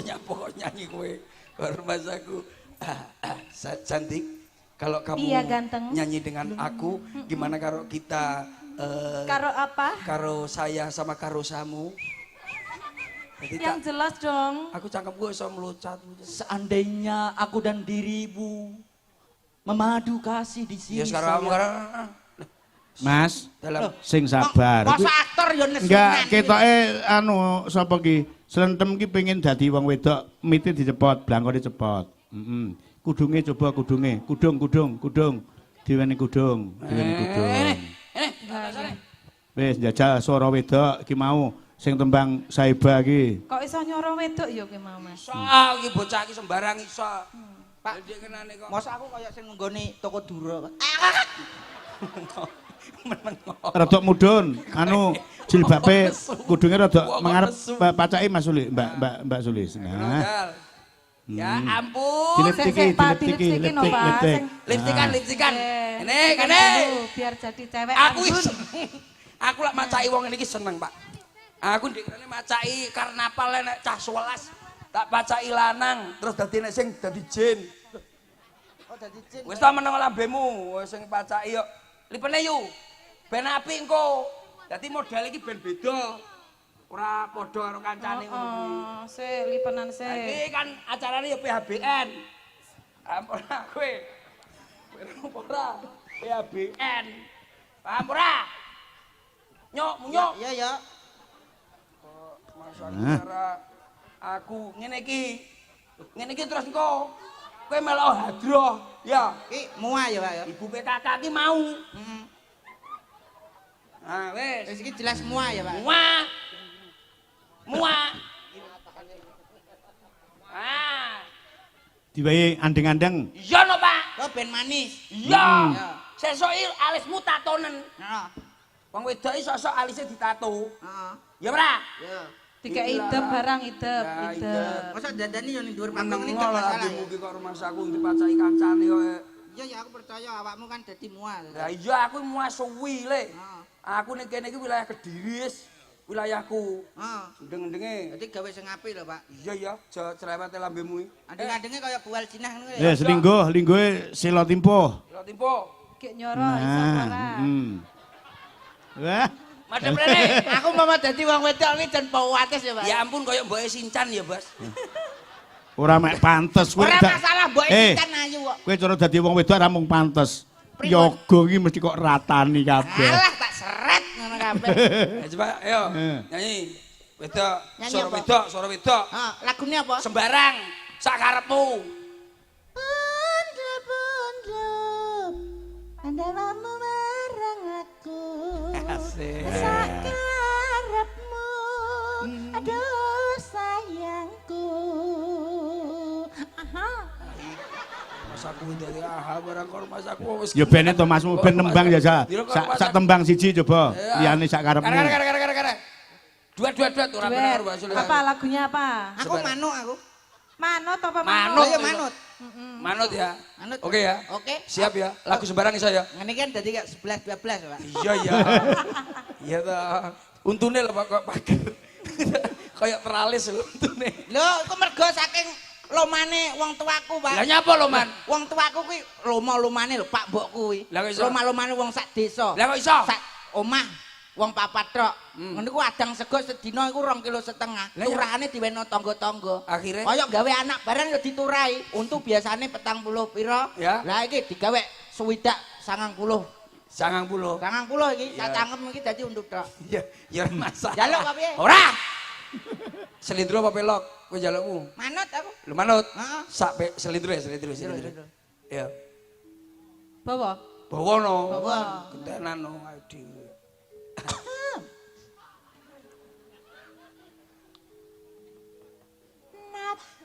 Speaker 2: nyanyi kowe. Hormat aku. Cantik. Kalau kamu
Speaker 3: Iya, ganteng.
Speaker 2: nyanyi dengan aku, gimana kalau kita
Speaker 3: Karo apa?
Speaker 2: karo saya sama karo samu? Jadi
Speaker 3: Yang jelas dong.
Speaker 2: aku cakep gue iso melucat.
Speaker 1: Seandainya aku dan dirimu memadu kasih di sini.
Speaker 2: Ya sekarang kamu
Speaker 4: Mas,
Speaker 2: dalam
Speaker 4: sing sabar.
Speaker 1: Masa aktor ya nesu.
Speaker 4: Enggak, ketoke anu sapa ki? Slentem ki pengen dadi wong wedok, mite dicepot, blangkone cepot. Heeh. Kudunge coba kudunge, kudung. Diweni kudung. Wis njajal swara wedok iki mau sing tembang Saibah ki.
Speaker 3: Kok iso nyoro wedok ya ki mau Mas?
Speaker 2: iso iki bocah iki sembarang iso.
Speaker 1: Pak,
Speaker 2: Jadi kenane kok.
Speaker 1: masa aku kayak sing nggone toko Dura.
Speaker 4: Rada mudhun, anu jilbabe kudunge rada mengarep pacake Mas Suli, Mbak Sulis. Nah,
Speaker 2: Ya ampun.
Speaker 4: diliptiki,
Speaker 3: Pak,
Speaker 4: diliptiki,
Speaker 3: diliptiki no,
Speaker 4: liptik,
Speaker 3: Pak.
Speaker 4: liptik.
Speaker 2: Lipstikan. Ini,
Speaker 3: Kan
Speaker 2: kene.
Speaker 3: dulu, biar jadi cewek
Speaker 2: Aku
Speaker 3: anggun.
Speaker 2: aku lak macai wong ini seneng, Pak. Aku dikene macai karnaval nek cah 11. Tak pacai lanang, terus dadi nek sing dadi jin.
Speaker 1: Oh dadi jin.
Speaker 2: Wis ta meneng lambemu, wis sing pacai yo. Lipene yu. Ben apik engko. Dadi model iki ben beda. Ora padha karo kancane ngono kuwi.
Speaker 3: Sik lipenan sik.
Speaker 2: Iki kan acarane ya PHBN. Ampun kowe. Ora PHBN. Paham ora? Nyok.
Speaker 1: Ya ya.
Speaker 2: Masa cara aku ngene iki. Ngene iki terus engko kowe melok hadroh ya.
Speaker 1: Ki mua ya, Pak ya.
Speaker 2: Ibu PKK ki mau.
Speaker 1: Heeh.
Speaker 2: Nah, wis.
Speaker 1: Wis iki jelas mua ya, Pak.
Speaker 2: Mua. Ah,
Speaker 4: Diwehi andeng-andeng.
Speaker 2: iya no, Pak.
Speaker 1: Oh ben manis.
Speaker 2: Iya.
Speaker 1: Ya.
Speaker 2: Sesuk alismu tatonen.
Speaker 1: Heeh.
Speaker 2: Wong wedok iki sosok alisnya ditato.
Speaker 1: Heeh.
Speaker 2: Ya ora?
Speaker 1: Ya.
Speaker 3: Tiga idep barang idep,
Speaker 2: Ya,
Speaker 3: idep.
Speaker 1: Masa dandani yo ning dhuwur panggung ini
Speaker 2: Meneng
Speaker 1: gak
Speaker 2: lah
Speaker 1: masalah.
Speaker 2: dhewe iki kok rumah saku dipacai kancane kok.
Speaker 1: Iya ya aku percaya awakmu kan dadi mua.
Speaker 2: Ya iya aku muas suwi le.
Speaker 1: Heeh.
Speaker 2: Aku ning kene iki wilayah Kediri wis wilayahku.
Speaker 1: Heeh.
Speaker 2: Ndeng-ndenge.
Speaker 1: Dadi gawe sing apik lho, Pak.
Speaker 2: Iya ya, aja cerewete lambemu iki.
Speaker 1: Andeng-andenge kaya bual Cina ngono
Speaker 4: Ya lingguhe sila timpo.
Speaker 2: Lho timpo.
Speaker 3: Gek nyoro iso ora.
Speaker 4: Wah,
Speaker 2: Madhep rene.
Speaker 1: Aku mau dadi wong wedok iki jan pawates ya, Pak.
Speaker 2: Ya ampun koyo mboke Sinchan ya, Bos.
Speaker 4: ora mek pantes kowe.
Speaker 1: Ora masalah mbok kan ayu kok.
Speaker 4: Kowe cara dadi wong wedok ora mung pantes. Yoga iki mesti kok ratani kabeh.
Speaker 1: Alah tak seret ngono kabeh.
Speaker 2: Ya coba ayo nyanyi. Wedok,
Speaker 1: Nyanyi
Speaker 2: suara
Speaker 1: apa?
Speaker 2: wedok, suara wedok.
Speaker 1: Heeh, lagune apa?
Speaker 2: Sembarang sak karepmu.
Speaker 3: Undep-undep, andawamu marang aku.
Speaker 2: Asik.
Speaker 3: Sakarepmu, aduh sayangku. Aha.
Speaker 2: Masaku dari aha barang kor masaku wis.
Speaker 4: Ya ben to Masmu ben nembang ya sak tembang siji coba. Liyane sak karepmu.
Speaker 2: Kare. Duet ora bener karo Mbak Sul.
Speaker 3: Apa lagunya apa?
Speaker 1: Aku manuk aku.
Speaker 3: Manut apa
Speaker 2: Manut.
Speaker 3: manut?
Speaker 1: Oh iya manut.
Speaker 2: Manut ya.
Speaker 1: Manut.
Speaker 2: Oke ya.
Speaker 1: Oke.
Speaker 2: Siap ya. Lagu sembarang iso ya.
Speaker 1: Ngene kan dadi kayak 11 12, Pak.
Speaker 2: Iya ya. Iya ta. Untune lho Pak kok pager. Kayak teralis lho untune.
Speaker 1: Lho, iku mergo saking lomane wong tuaku, Pak.
Speaker 2: Lah nyapa lho, Man?
Speaker 1: Wong tuaku kuwi lomane lho, Pak mbokku kuwi.
Speaker 2: Lah kok iso?
Speaker 1: Lomane wong sak desa.
Speaker 2: Lah kok iso?
Speaker 1: Sak omah wong papat tok. Ngono ku adang sego sedina iku 2,5 kilo.
Speaker 2: Lah ya.
Speaker 1: Turahane diweno tangga-tangga.
Speaker 2: Akhire?
Speaker 1: Kaya gawe anak barang ya diturai. Untuk biasane 40 pira.
Speaker 2: Ya.
Speaker 1: Lah iki digawe swidak 90.
Speaker 2: 90.
Speaker 1: 90 iki
Speaker 2: Ya.
Speaker 1: sak cangkem iki dadi untuk tok.
Speaker 2: Ya, ya masalah.
Speaker 1: Jaluk apa piye?
Speaker 2: Ora. Selindro apa pelok? Kowe jalukmu.
Speaker 1: Manut aku.
Speaker 2: Lu manut?
Speaker 1: Heeh.
Speaker 2: Sak selindro ya, selindro. Ya.
Speaker 3: Bawa.
Speaker 2: Bawa no.
Speaker 1: Bawa.
Speaker 2: Gentenan no ayo dhewe.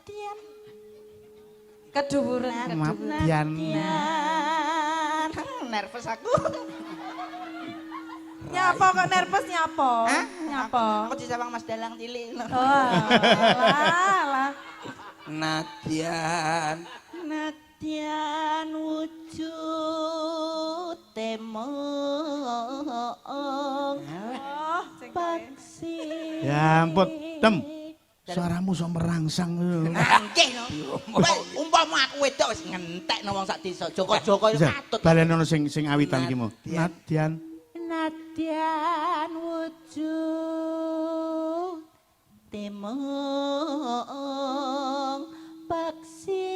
Speaker 3: Nadian.
Speaker 2: Keduwuran.
Speaker 4: Matian.
Speaker 1: Nervous aku.
Speaker 3: Nyapa kok nervous nyapa?
Speaker 1: Hah?
Speaker 3: Nyapa?
Speaker 1: Aku disawang Mas Dalang cilik.
Speaker 3: Oh, alah.
Speaker 2: Nadian.
Speaker 1: Nadyan wujud temong
Speaker 3: Oh, sing
Speaker 1: paksi.
Speaker 4: Ya ampun, Tem. Suaramu so merangsang.
Speaker 1: Nggih no. Umpama aku wedok wis ngentekno wong sak desa. Joko-joko
Speaker 4: Bisa,
Speaker 1: katut.
Speaker 4: balenono sing awitan ki mo. Nadian.
Speaker 1: Nadyan wujud temong paksi.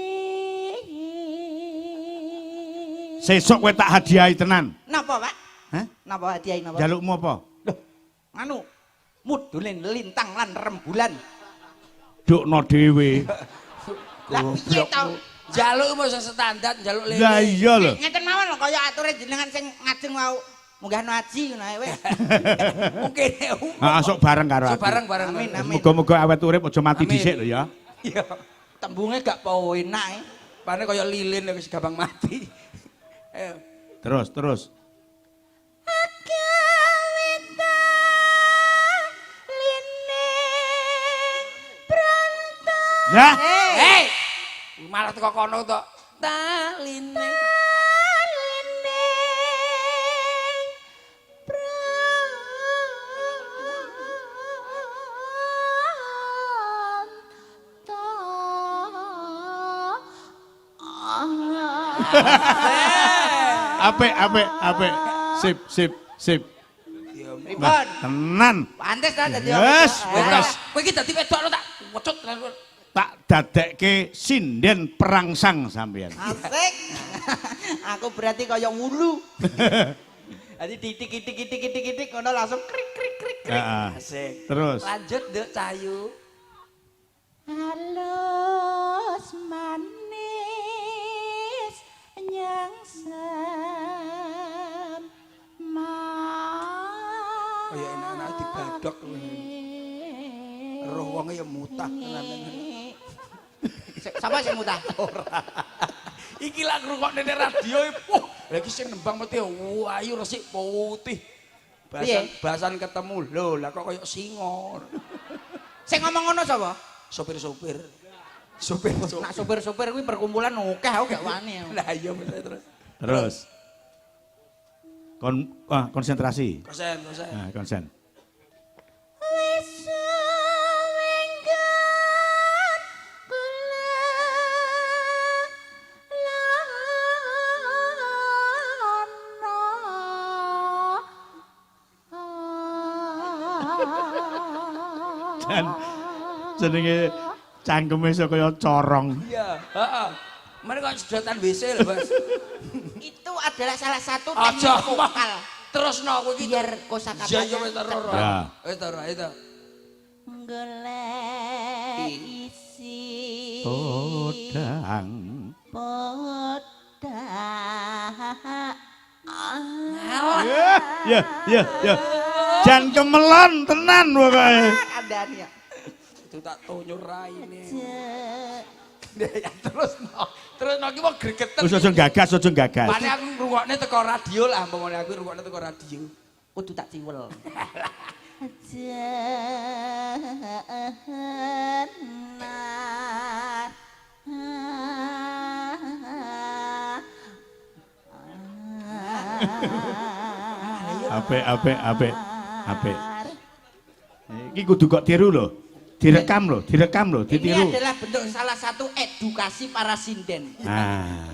Speaker 4: Sesuk kowe tak hadiahi tenan.
Speaker 1: Napa, Pak?
Speaker 4: Hah?
Speaker 1: Napa hadiah napa?
Speaker 4: Jalukmu apa?
Speaker 1: Loh, anu mudune lintang lan rembulan.
Speaker 4: Dukno dhewe.
Speaker 1: Lah piye to?
Speaker 2: Jaluk mau sing standar, jaluk lele.
Speaker 4: Lah iya lho.
Speaker 1: Ngeten mawon lho kaya ature jenengan sing ngajeng wau munggah no haji ngono ae wis.
Speaker 2: Mungkin.
Speaker 4: Heeh, sok bareng karo
Speaker 2: Sok
Speaker 4: aku.
Speaker 2: bareng-bareng.
Speaker 1: Amin, amin.
Speaker 4: Muga-muga awet urip aja mati
Speaker 2: Amin.
Speaker 4: dhisik lho ya.
Speaker 2: Iya.
Speaker 1: Tembunge gak po enak.
Speaker 2: Pane kaya lilin wis gampang mati. Ayo.
Speaker 4: Terus. Lah,
Speaker 2: Hei. Malah teko kono to. Taline.
Speaker 4: apik. Sip.
Speaker 1: Pripun?
Speaker 4: Tenan.
Speaker 1: Pantes ta dadi
Speaker 4: Yes,
Speaker 1: wedok?
Speaker 4: wes.
Speaker 2: Kowe iki dadi wedok lho tak wecut.
Speaker 4: Tak dadekke sinden perangsang sampean.
Speaker 1: Asik. Aku berarti kaya wulu. Jadi titik ngono langsung krik.
Speaker 4: Heeh.
Speaker 2: Asik.
Speaker 4: Terus.
Speaker 2: Lanjut, Nduk Cahayu.
Speaker 1: Halus manis nyangsem
Speaker 2: Oh ya enak-enak dibadok. Roh wonge ya mutah tenan.
Speaker 1: Sapa sing mutah?
Speaker 2: Ora. Iki lak ngrungokne ning radio. Wah, lha iki sing nembang mesti ayu resik putih. Bahasan ketemu. Lho, lah kok koyo singa.
Speaker 1: Sing ngomong ngono sapa?
Speaker 2: Sopir-sopir.
Speaker 1: Nak sopir-sopir kuwi perkumpulan akeh aku gak wani.
Speaker 2: Lah iya terus.
Speaker 4: Terus. Konsentrasi.
Speaker 2: Kosen.
Speaker 4: Nah, konsen. Dan jenenge cangkeme iso kaya corong.
Speaker 2: Iya, heeh. Mene kok sedotan WC lho, Mas.
Speaker 1: Itu adalah salah satu
Speaker 2: Aja
Speaker 1: teknik vokal.
Speaker 2: Terusno aku iki.
Speaker 1: Biar kosakata.
Speaker 2: Iya, wis terus.
Speaker 4: Ya.
Speaker 2: Wis terus, itu.
Speaker 1: Golek isi
Speaker 4: Podang. Ya. Jan kemelon tenan pokoke.
Speaker 1: Adanya.
Speaker 2: Itu tak tonyo raine. Ya terusno ki mau gregeten.
Speaker 4: Wis aja gagas.
Speaker 2: Pane aku ngrungokne teko radio lah, umpamane aku ngrungokne teko radio.
Speaker 1: Kudu tak ciwel.
Speaker 4: Apik. Iki kudu kok tiru lho. Direkam lho,
Speaker 1: Ini
Speaker 4: ditiru.
Speaker 1: adalah bentuk salah satu edukasi para sinden.
Speaker 4: Nah.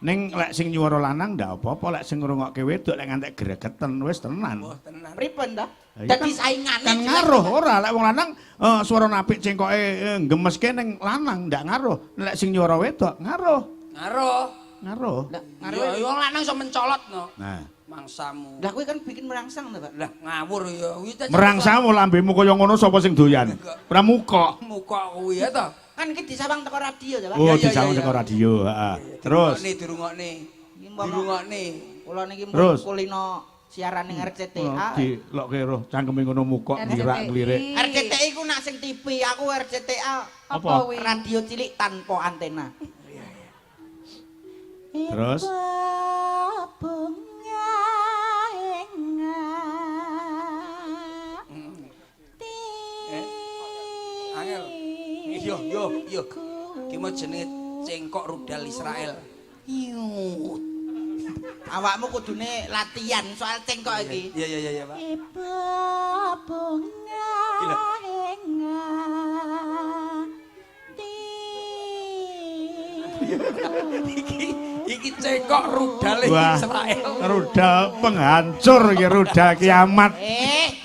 Speaker 4: Ning lek sing nyuwara lanang ndak apa-apa, lek sing ngrungokke wedok lek ngantek gregeten wis tenan.
Speaker 2: Oh, tenan.
Speaker 1: Pripun ta?
Speaker 4: Ya
Speaker 1: Dadi
Speaker 4: kan-
Speaker 1: saingane.
Speaker 4: Kan ngaruh ora lek wong lanang swara apik cengkoke gemeske ning lanang ndak ngaruh. Lek sing nyuwara wedok ngaruh. Ngaruh.
Speaker 1: Ngaruh.
Speaker 2: Ya wong lanang iso mencolotno.
Speaker 4: Nah,
Speaker 2: Mangsamu.
Speaker 1: Lah kuwi kan bikin merangsang to, Pak.
Speaker 2: Lah ngawur ya.
Speaker 4: merangsamu lambemu kaya ngono sapa sing doyan? Pramuka.
Speaker 2: Muka kuwi ya to.
Speaker 1: Kan iki disawang teko radio to, Pak.
Speaker 4: Oh,
Speaker 2: iya,
Speaker 4: disawung
Speaker 2: iya.
Speaker 4: teko radio, heeh. Terus
Speaker 2: Dirungokne.
Speaker 1: Iki mbok
Speaker 2: Dirungokne.
Speaker 1: kula niki
Speaker 4: Terus?
Speaker 1: kulino siaran ning RCTA.
Speaker 4: Dilokke roh cangkeme ngono mukok ngirak nglirik.
Speaker 1: RCTI ku nak sing TV, aku RCTA.
Speaker 4: Apa?
Speaker 1: Radio cilik tanpa antena.
Speaker 4: Terus?
Speaker 2: Angel. Yo. Ki mau jenenge cengkok rudal Israel.
Speaker 1: Yut. Awakmu kudune latihan soal cengkok iki.
Speaker 2: Iya, Pak. Iki cengkok rudal Israel.
Speaker 4: Rudal penghancur iki rudal kiamat.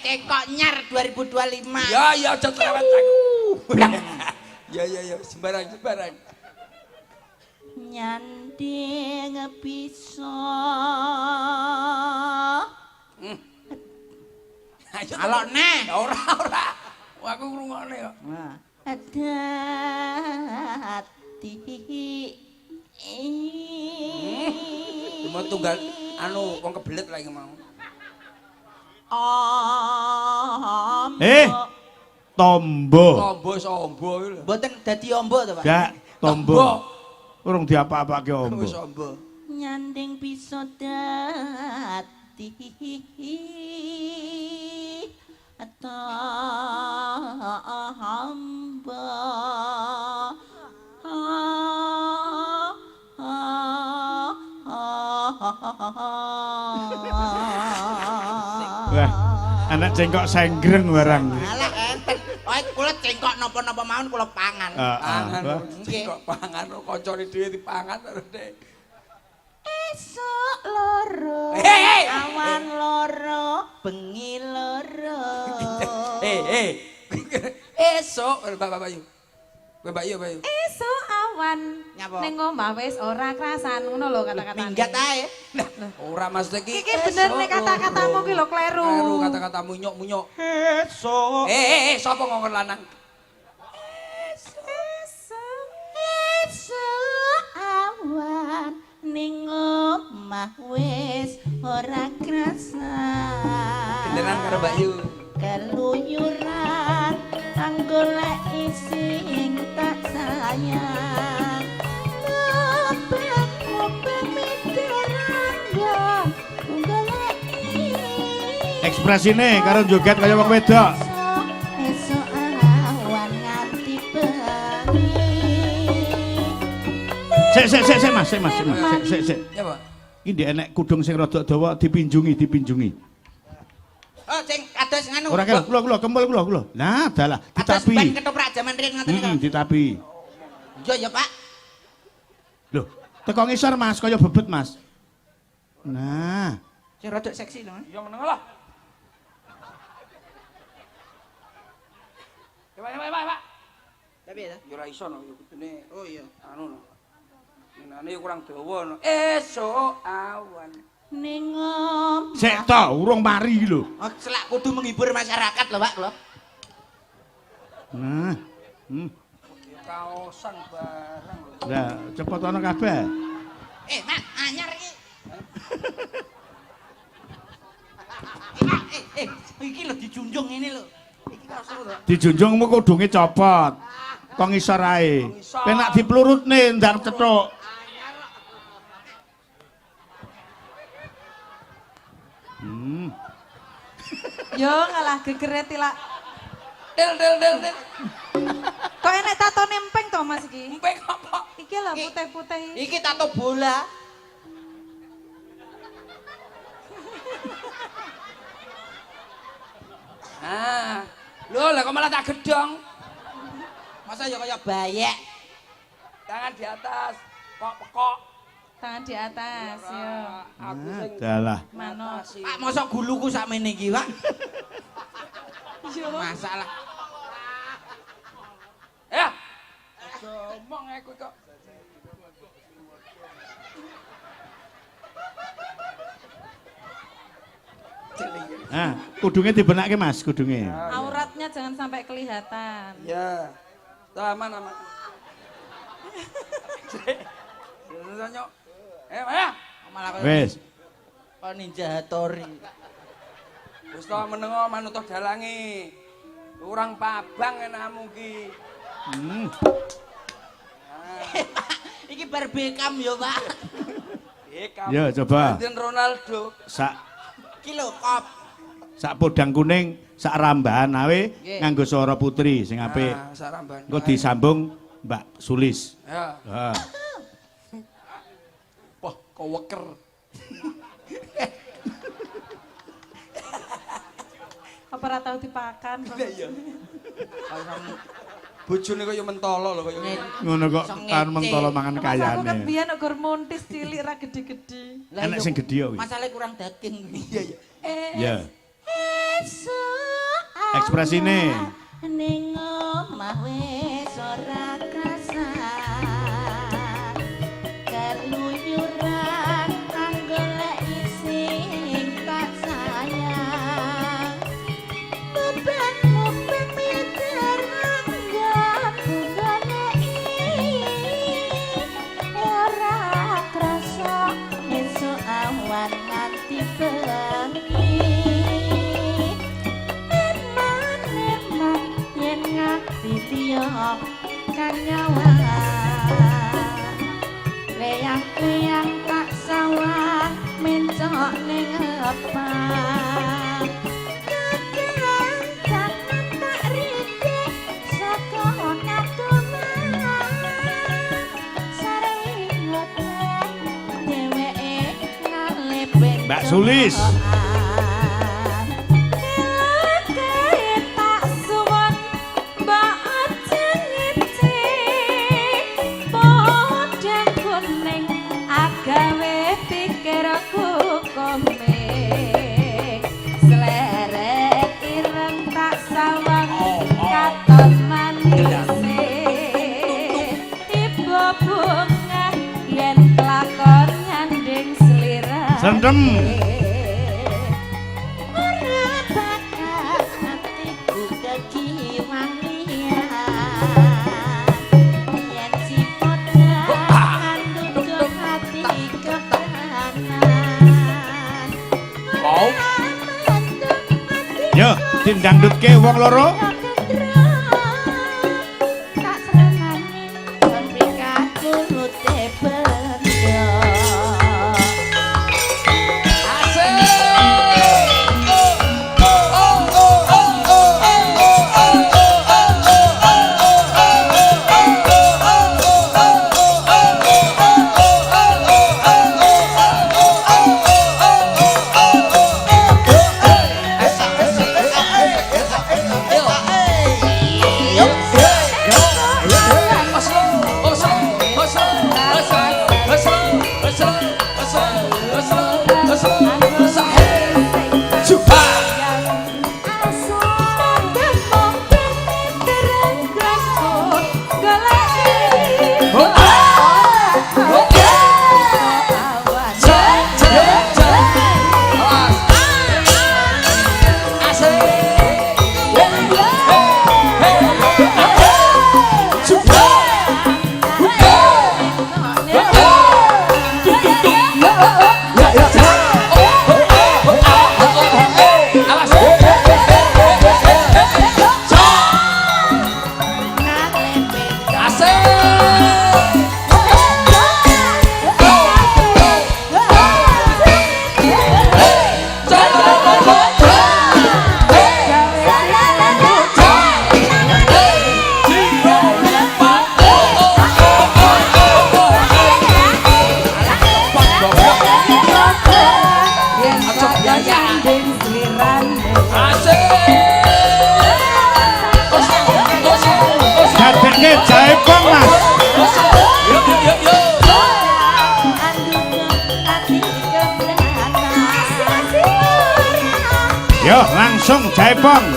Speaker 1: Cengkok nyar 2025.
Speaker 2: Ya aja cerewet aku. Ya sembarang.
Speaker 1: Nyanding bisa.
Speaker 2: Ayo
Speaker 1: Alok neh.
Speaker 2: Ora. Wah, aku ngrungokne kok.
Speaker 1: Ada hati.
Speaker 2: Cuma tunggal anu wong kebelet lagi mau.
Speaker 4: Tombo.
Speaker 2: Sombo iki lho.
Speaker 1: Mboten dadi ombo to, Pak?
Speaker 4: Gak tombo. Urung diapa-apake ombo.
Speaker 2: Sombo.
Speaker 1: Nyanding bisa dadi hamba.
Speaker 4: Wah, anak cengkok senggreng barang.
Speaker 1: Alah enten. Oh, kula cengkok napa-napa mawon kula pangan.
Speaker 2: Pangan.
Speaker 1: Nggih.
Speaker 2: Kok pangan kancane dhewe dipangan terus Dek.
Speaker 1: Esuk loro,
Speaker 2: Hei!
Speaker 1: awan loro, bengi loro.
Speaker 2: Esok Bapak Yu. Bapak Yu.
Speaker 3: Esuk awan
Speaker 1: Nyapa?
Speaker 3: ning omah wis ora krasan ngono lho kata-katane.
Speaker 1: Minggat ae.
Speaker 2: Ora maksud iki.
Speaker 3: Iki bener nek kata-katamu ki lho kleru.
Speaker 2: Kleru kata-katamu munyok.
Speaker 1: Esuk.
Speaker 2: Sapa ngongkon lanang?
Speaker 1: Esuk awan ning omah wis ora krasan.
Speaker 2: Beneran karo Mbak Yu.
Speaker 1: Keluyuran anggolek sing tak sayang. Ngobeng miteran ya golek
Speaker 4: Ekspresine karo joget kaya wong wedok.
Speaker 1: esuk awan nganti bengi.
Speaker 4: Sik Mas.
Speaker 2: Ya, Pak.
Speaker 4: Iki ndek enek kudung sing rada dawa dipinjungi.
Speaker 1: Oh, sing kados nganu.
Speaker 4: Ora kaya kula kempul kula. Nah, dalah
Speaker 1: Atas ben
Speaker 4: ditapi.
Speaker 1: ketoprak jaman riyen ngoten niku.
Speaker 4: Ditapi.
Speaker 1: Yo ya, Pak.
Speaker 4: Loh, teko ngisor Mas kaya bebet Mas. Nah,
Speaker 1: Sing rada seksi lho.
Speaker 2: Ya meneng lah. Pak.
Speaker 1: Tapi ya.
Speaker 2: Ya ora iso no, ya kudune
Speaker 1: Oh iya.
Speaker 2: anu no. Nane kurang dawa no. Esok awan.
Speaker 1: Ning omah.
Speaker 4: sik to, urung mari iki lho.
Speaker 1: Oh, selak kudu menghibur masyarakat lho, Pak, lho.
Speaker 4: Nah.
Speaker 2: Kaosan barang lho.
Speaker 4: Lah, cepet ana kabeh.
Speaker 1: Mas, anyar iki. Iki lho dijunjung ini lho. Iki kok seru lho.
Speaker 4: Dijunjung mu kudunge copot. Kok ngisor ae. Penak diplurutne ndang cethuk.
Speaker 3: Yo ngalah gegere tilak.
Speaker 2: Del.
Speaker 3: Kok enek tatone empeng to Mas iki?
Speaker 2: Empeng apa?
Speaker 3: Iki lho putih-putih.
Speaker 1: Iki tato bola.
Speaker 2: Lho, lah kok malah tak gedong.
Speaker 1: Masa ya kaya bayek.
Speaker 2: Tangan di atas, kok pekok.
Speaker 3: Tangan di atas yo.
Speaker 2: Aku sing
Speaker 4: Dalah.
Speaker 3: Manut.
Speaker 1: Pak, masa guluku sakmene iki, Pak? Masalah.
Speaker 2: Ya. Ngomong aku kok.
Speaker 4: Nah, kudunge dibenake Mas, kudunge.
Speaker 3: Auratnya jangan sampai kelihatan.
Speaker 2: Ya. Aman. Nyok. Malah
Speaker 4: Wis.
Speaker 1: Kok Ninja Hattori.
Speaker 2: Wis to menengo manut dalange. Kurang pabang enakmu ki.
Speaker 1: Iki bar Beckham ya, Pak.
Speaker 4: Ya coba.
Speaker 2: Gantian Ronaldo.
Speaker 4: Sak
Speaker 1: Iki lho kop.
Speaker 4: sak podang kuning, sak rambahan awe
Speaker 1: Nggih.
Speaker 4: nganggo swara putri sing apik.
Speaker 2: Nah, saramban.
Speaker 4: Engko disambung Mbak Sulis.
Speaker 2: Ya.
Speaker 4: Heeh.
Speaker 2: Wah, keweker.
Speaker 3: Apa ora tau dipakan?
Speaker 2: Iya. Bojone kaya mentolo lho kaya
Speaker 4: Ngono kok
Speaker 1: Iso
Speaker 4: kan
Speaker 1: ngece.
Speaker 4: mentolo mangan
Speaker 3: Aku kan
Speaker 4: kayane.
Speaker 3: biyen gur montis cilik ra gede-gede.
Speaker 1: Lah
Speaker 4: Enak
Speaker 1: iya,
Speaker 4: sing gedhe ya kuwi.
Speaker 1: Masalahe kurang daging. Iya iya.
Speaker 4: Ya.
Speaker 3: Esuk
Speaker 4: Ekspresine.
Speaker 3: ning omah wis ora kasar. Keluyuran anggoleki sing tak sayang. Muben minder anggaku goleki. Ora krasa esuk awan nganti bengi. Eman yen ngati liya kan nyawa. Leyang-leyang tak sawang mencok ning epang. Kadang jangan tak rite saka katungan. Saringot dheweke ngalepen
Speaker 4: Mbak Sulis.
Speaker 3: tak suwon mbak aja ngece podang kuning agawe pikirku komik seleret ireng tak sawang katon manise ibu bunga yen kelakon nyanding selira
Speaker 4: Sentem.
Speaker 3: ora bakal hatiku kekiwangian yen cipotan duduk hati kepanan
Speaker 2: Mau?
Speaker 4: Yo, dindangdutke wong loro.
Speaker 3: tak serangani kon pikatku rute benda.
Speaker 4: Dadekne jae kong Mas. Yo, langsung jaipong.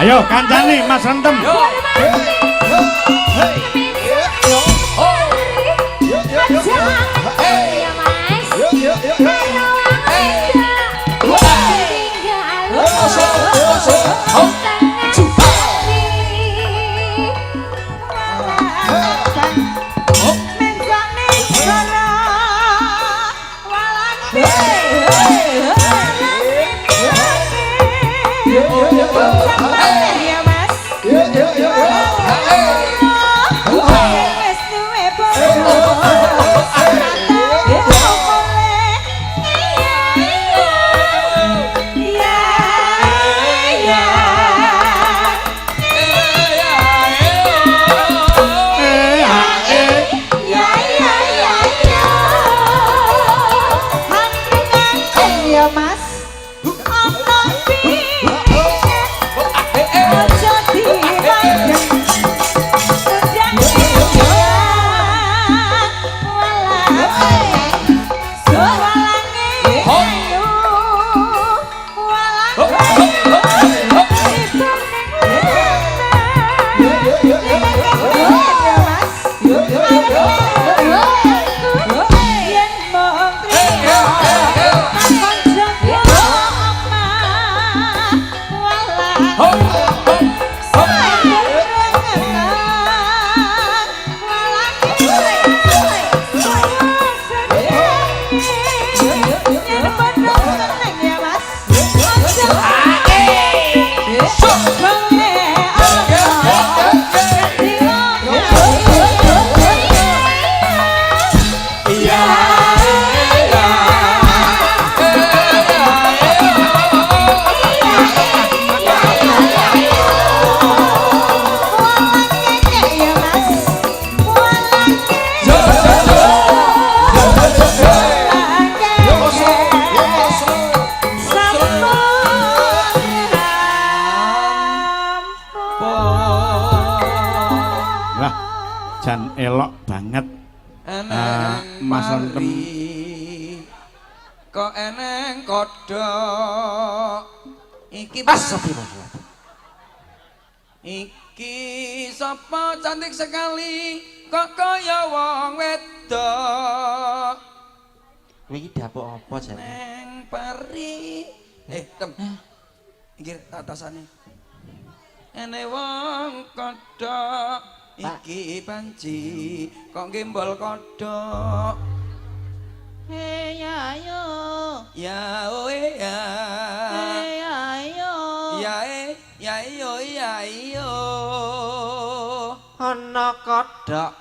Speaker 4: Ayo kancane Mas Rentem.
Speaker 2: Yo.
Speaker 4: Jan elok banget. Mas Rentem.
Speaker 2: Kok eneng kodhok iki iki sapa cantik sekali kok kaya wong wedok.
Speaker 1: Kowe iki dapuk apa jan?
Speaker 2: Neng peri. Tem. Iki atasane. Ene wong kodhok iki panci kok gembol kodhok.
Speaker 1: Ya ayo.
Speaker 2: Ya oe ya.
Speaker 1: Ayo.
Speaker 2: Ya iyo.
Speaker 1: Ana kodhok.